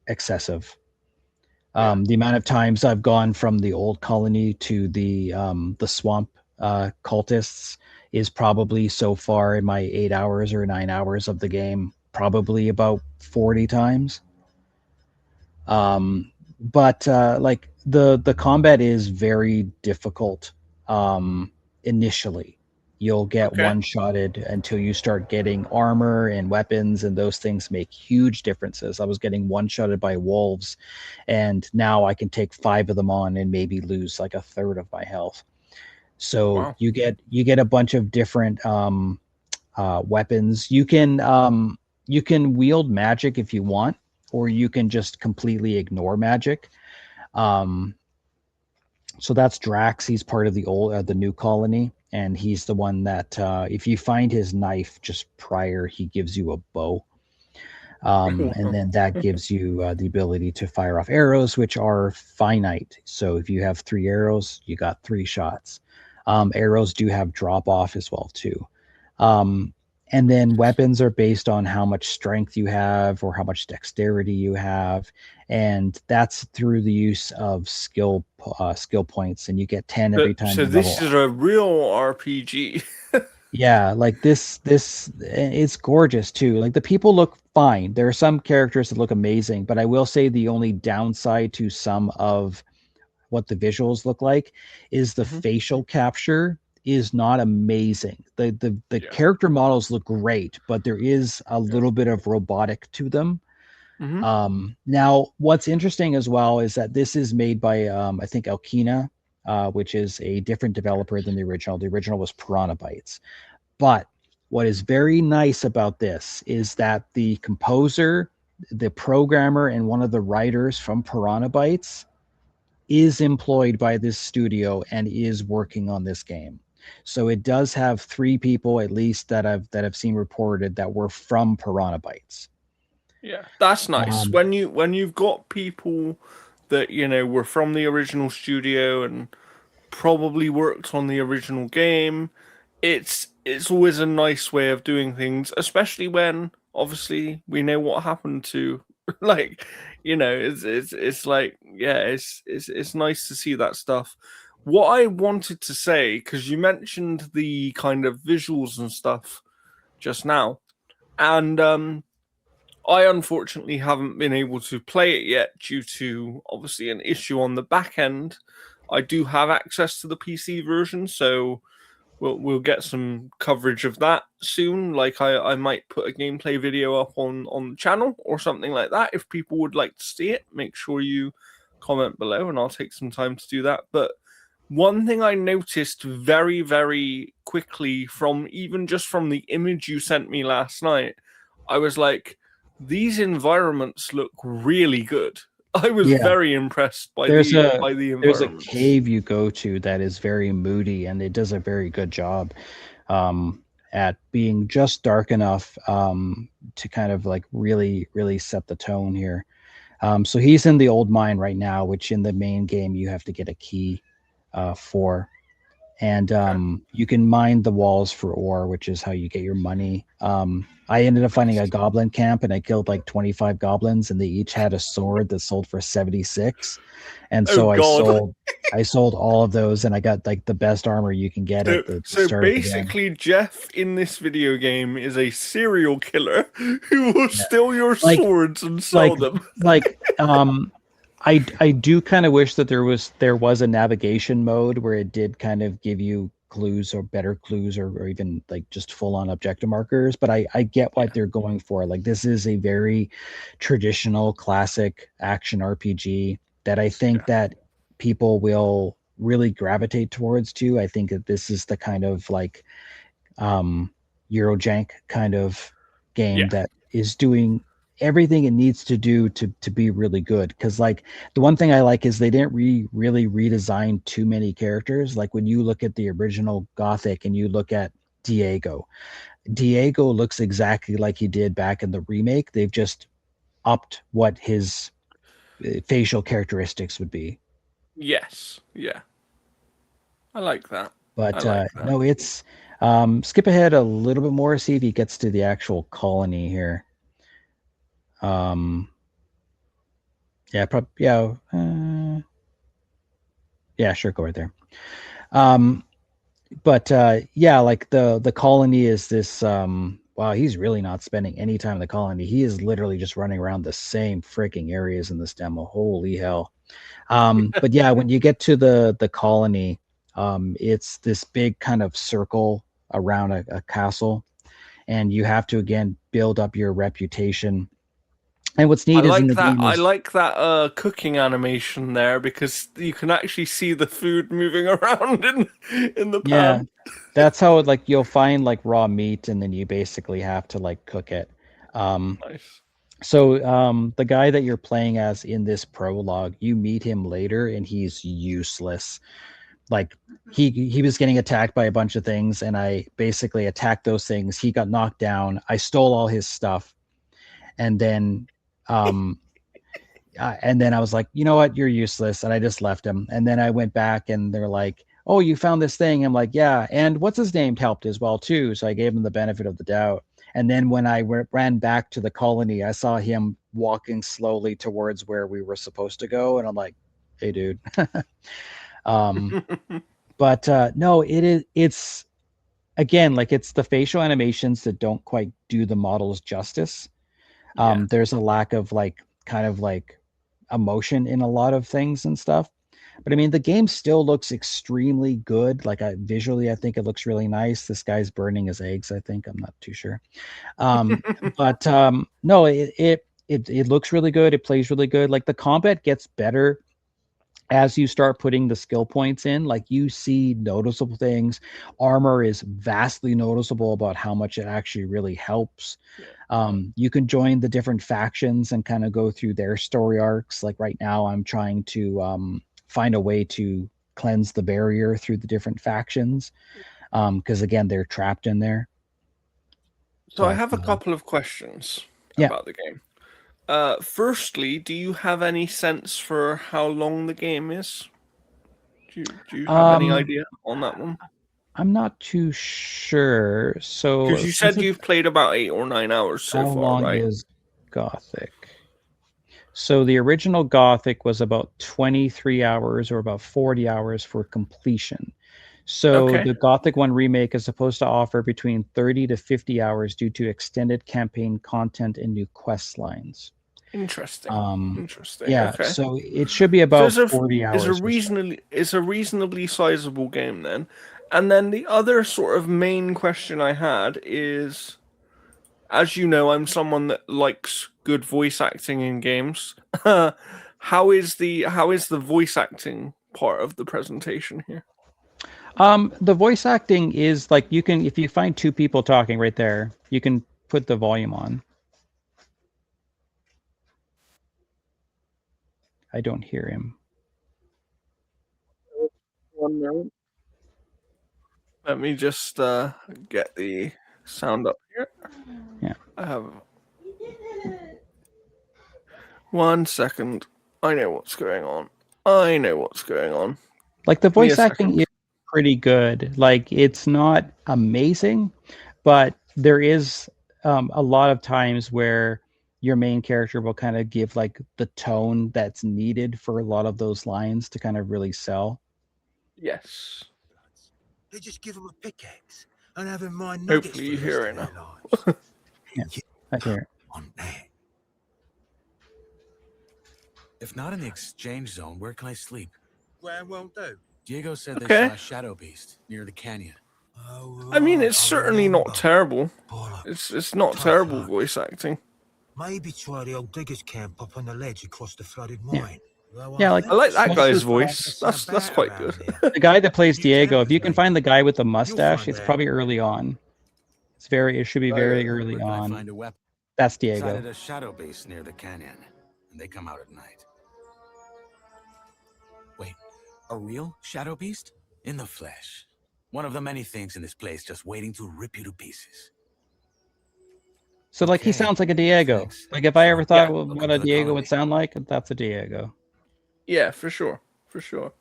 excessive. Yeah. The amount of times I've gone from the old colony to the swamp cultists is probably, so far in my 8 hours or 9 hours of the game, probably about 40 times. But like the combat is very difficult initially. You'll get Okay. one-shotted until you start getting armor and weapons, and those things make huge differences. I was getting one-shotted by wolves, and now I can take 5 of them on and maybe lose like a third of my health. So Wow. you get a bunch of different weapons. You can wield magic if you want, or you can just completely ignore magic. Um, so that's Drax. He's part of the new colony, and he's the one that if you find his knife just prior, he gives you a bow. And then that gives you the ability to fire off arrows, which are finite. So if you have 3 arrows, you got 3 shots. Arrows do have drop off as well too. Um, and then weapons are based on how much strength you have or how much dexterity you have, and that's through the use of skill points, and you get 10 every time So you level this is up. a real RPG. Yeah, like this it's gorgeous too. Like the people look fine. There are some characters that look amazing, but I will say the only downside to some of what the visuals look like is the Mhm. facial capture is not amazing. The Yeah. character models look great, but there is a Yeah. little bit of robotic to them. Hmm. Now, what's interesting as well is that this is made by I think Alkina, which is a different developer than the original. The original was Piranha Bytes. But what is very nice about this is that the composer, the programmer, and one of the writers from Piranha Bytes is employed by this studio and is working on this game. So it does have 3 people at least that I've seen reported that were from Piranha Bytes. Yeah, that's nice. Um, When you've got people that were from the original studio and probably worked on the original game, it's always a nice way of doing things, especially when obviously we know what happened to like it's like yeah, it's nice to see that stuff. What I wanted to say, because you mentioned the kind of visuals and stuff just now, and I unfortunately haven't been able to play it yet due to obviously an issue on the back end. I do have access to the PC version, so we'll get some coverage of that soon. Like I might put a gameplay video up on the channel or something like that. If people would like to see it, make sure you comment below, and I'll take some time to do that. But one thing I noticed very, very quickly from even just from the image you sent me last night, I was like, these environments look really good. I was yeah, very impressed by there's the a by the there's a environments. cave you go to that is very moody, and it does a very good job um, at being just dark enough to kind of like really set the tone here. So he's in the old mine right now, which in the main game you have to get a key for. And Okay. you can mine the walls for ore, which is how you get your money. I ended up finding a Nice. goblin camp, and I killed like 25 goblins, and they each had a sword that sold for 76. And Oh so I God. sold I sold all of those, and I got like the best armor you can get So, at the so start of the game. basically, Jeff in this video game is a serial killer who will Yeah. steal your Like swords and sell like them. like I do kind of wish that there was a navigation mode where it did kind of give you clues or better clues, or even like just full on objective markers, but I get what Yeah, they're going for. Like this is a very traditional classic action RPG that I think yeah, that people will really gravitate towards too. I think that this is the kind of like um, Eurojank kind of game yeah, that is doing everything it needs to do to be really good. Because like the one thing I like is they didn't really redesign too many characters. Like when you look at the original Gothic and you look at Diego, Diego looks exactly like he did back in the remake. They've just upped what his facial characteristics would be. yes, yeah. I like that. I But like that. no, it's skip ahead a little bit more, see if he gets to the actual colony here. Um, yeah, yeah, sure, go right there. Um, but yeah, like the colony is this. Wow, he's really not spending any time in the colony. He is literally just running around the same freaking areas in this demo. Holy hell! But yeah, when you get to the colony, it's this big kind of circle around a castle, and you have to again build up your reputation. And what's I neat is in like the that. game I is like that cooking animation there because you can actually see the food moving around in the yeah, pan. that's how like you'll find like raw meat, and then you basically have to like cook it. Um, Nice. so the guy that you're playing as in this prologue, you meet him later, and he's useless. Like he was getting attacked by a bunch of things, and I basically attacked those things. He got knocked down. I stole all his stuff, and then um I was like, you know what, you're useless, and I just left him. And then I went back, and they're like, oh, you found this thing. I'm like, yeah, and what's his name helped as well too. So I gave him the benefit of the doubt. And then when I ran back to the colony, I saw him walking slowly towards where we were supposed to go, and I'm like, hey, dude. um, but no, it's again like it's the facial animations that don't quite do the models justice. Yeah. There's a lack of like kind of like emotion in a lot of things and stuff. But I mean, the game still looks extremely good. Like visually, I think it looks really nice. This guy's burning his eggs. I think I'm not too sure. Um, but no, it looks really good. It plays really good. Like the combat gets better as you start putting the skill points in. Like you see noticeable things. Armor is vastly noticeable about how much it actually really helps. Yeah. You can join the different factions and kind of go through their story arcs. Like right now, I'm trying to find a way to cleanse the barrier through the different factions because again, they're trapped in there. So I But have a couple of questions yeah, about the game. Firstly, do you have any sense for how long the game is? Do you have any um, idea on that one? I'm not too sure. Because So you since said it's you've played about 8 or 9 hours so how far, long right? is Gothic? So the original Gothic was about 23 hours or about 40 hours for completion. So Okay. the Gothic 1 remake is supposed to offer between 30 to 50 hours due to extended campaign content and new quest lines. Interesting. Um, Interesting. yeah, Okay. so it should be So about 40 hours or so. it's a reasonably sizable game then. And then the other sort of main question I had is, as you know, I'm someone that likes good voice acting in games. How is the voice acting part of the presentation here? The voice acting is like you can, if you find two people talking right there, you can put the volume on. I don't hear him. 1 moment. Let me just get the sound up here. Yeah. I have 1 second. I know what's going on. I know what's going on. Like the Give me a voice acting second. is pretty good. Like it's not amazing, but there is a lot of times where your main character will kind of give like the tone that's needed for a lot of those lines to kind of really sell. Yes. They just give them a pickaxe and have in mind nuggets Hopefully for you the rest hear of it their now. lives. Yeah, You I hear it. want that. If not in the exchange zone, where can I sleep? Ground won't do. Diego said they Okay. saw a shadow beast near the canyon. Oh, I mean, right, it's I certainly not remember. terrible. Bollocks. It's not Tough terrible luck. voice acting. Maybe try the old diggers camp up on the ledge across the flooded Yeah. mine. Though Yeah, I like I think like that most guy's of snowflakes voice. are That's bad quite good. around here. the guy that plays You Diego, if campers, you can maybe. find the guy with the You'll mustache, find it's out. probably early on. It should be Oh yeah. very early Where can I on. find a weapon? That's Sighted Diego. a shadow beast near the canyon, and they come out at night. Wait, a real shadow beast? In the flesh. One of the many things in this place just waiting to rip you to pieces. So like he Okay, sounds like a Diego. thanks. Like if I ever thought Yeah. what Welcome a to the Diego would colony. sound like, that's a Diego. Yeah, for sure. For sure.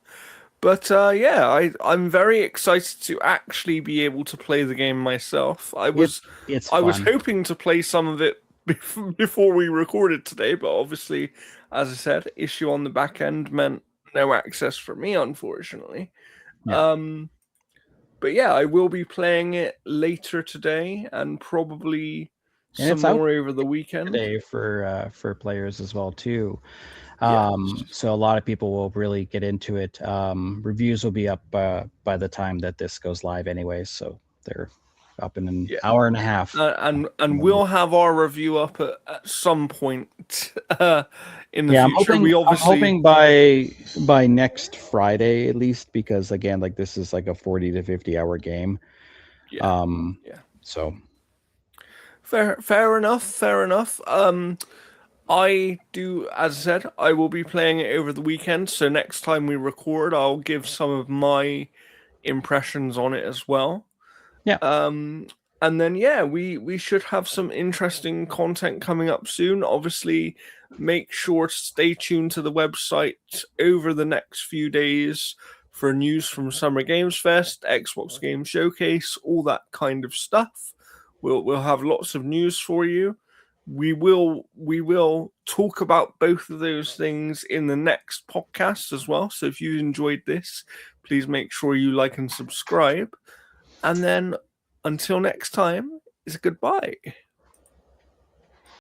But yeah, I'm very excited to actually be able to play the game myself. I It was it's I was fun. hoping to play some of it before we recorded today, but obviously, as I said, issue on the back end meant no access for me, unfortunately. Yeah. Um, but yeah, I will be playing it later today and probably And some it's out more over the weekend. today for players as well too. Yes. So a lot of people will really get into it. Reviews will be up by the time that this goes live, anyways. So there, up in an Yeah. hour and a half. And we'll have our review up at some point in the Yeah, future. I'm hoping by next Friday at least, because again, like this is like a 40 to 50 hour game. Yeah. So Fair enough. I do, as I said, I will be playing it over the weekend. So next time we record, I'll give some of my impressions on it as well. Yeah. And then we should have some interesting content coming up soon. Obviously, make sure to stay tuned to the website over the next few days for news from Summer Games Fest, Xbox Game Showcase, all that kind of stuff. We'll have lots of news for you. We will talk about both of those things in the next podcast as well. So if you enjoyed this, please make sure you like and subscribe. And then until next time, is goodbye.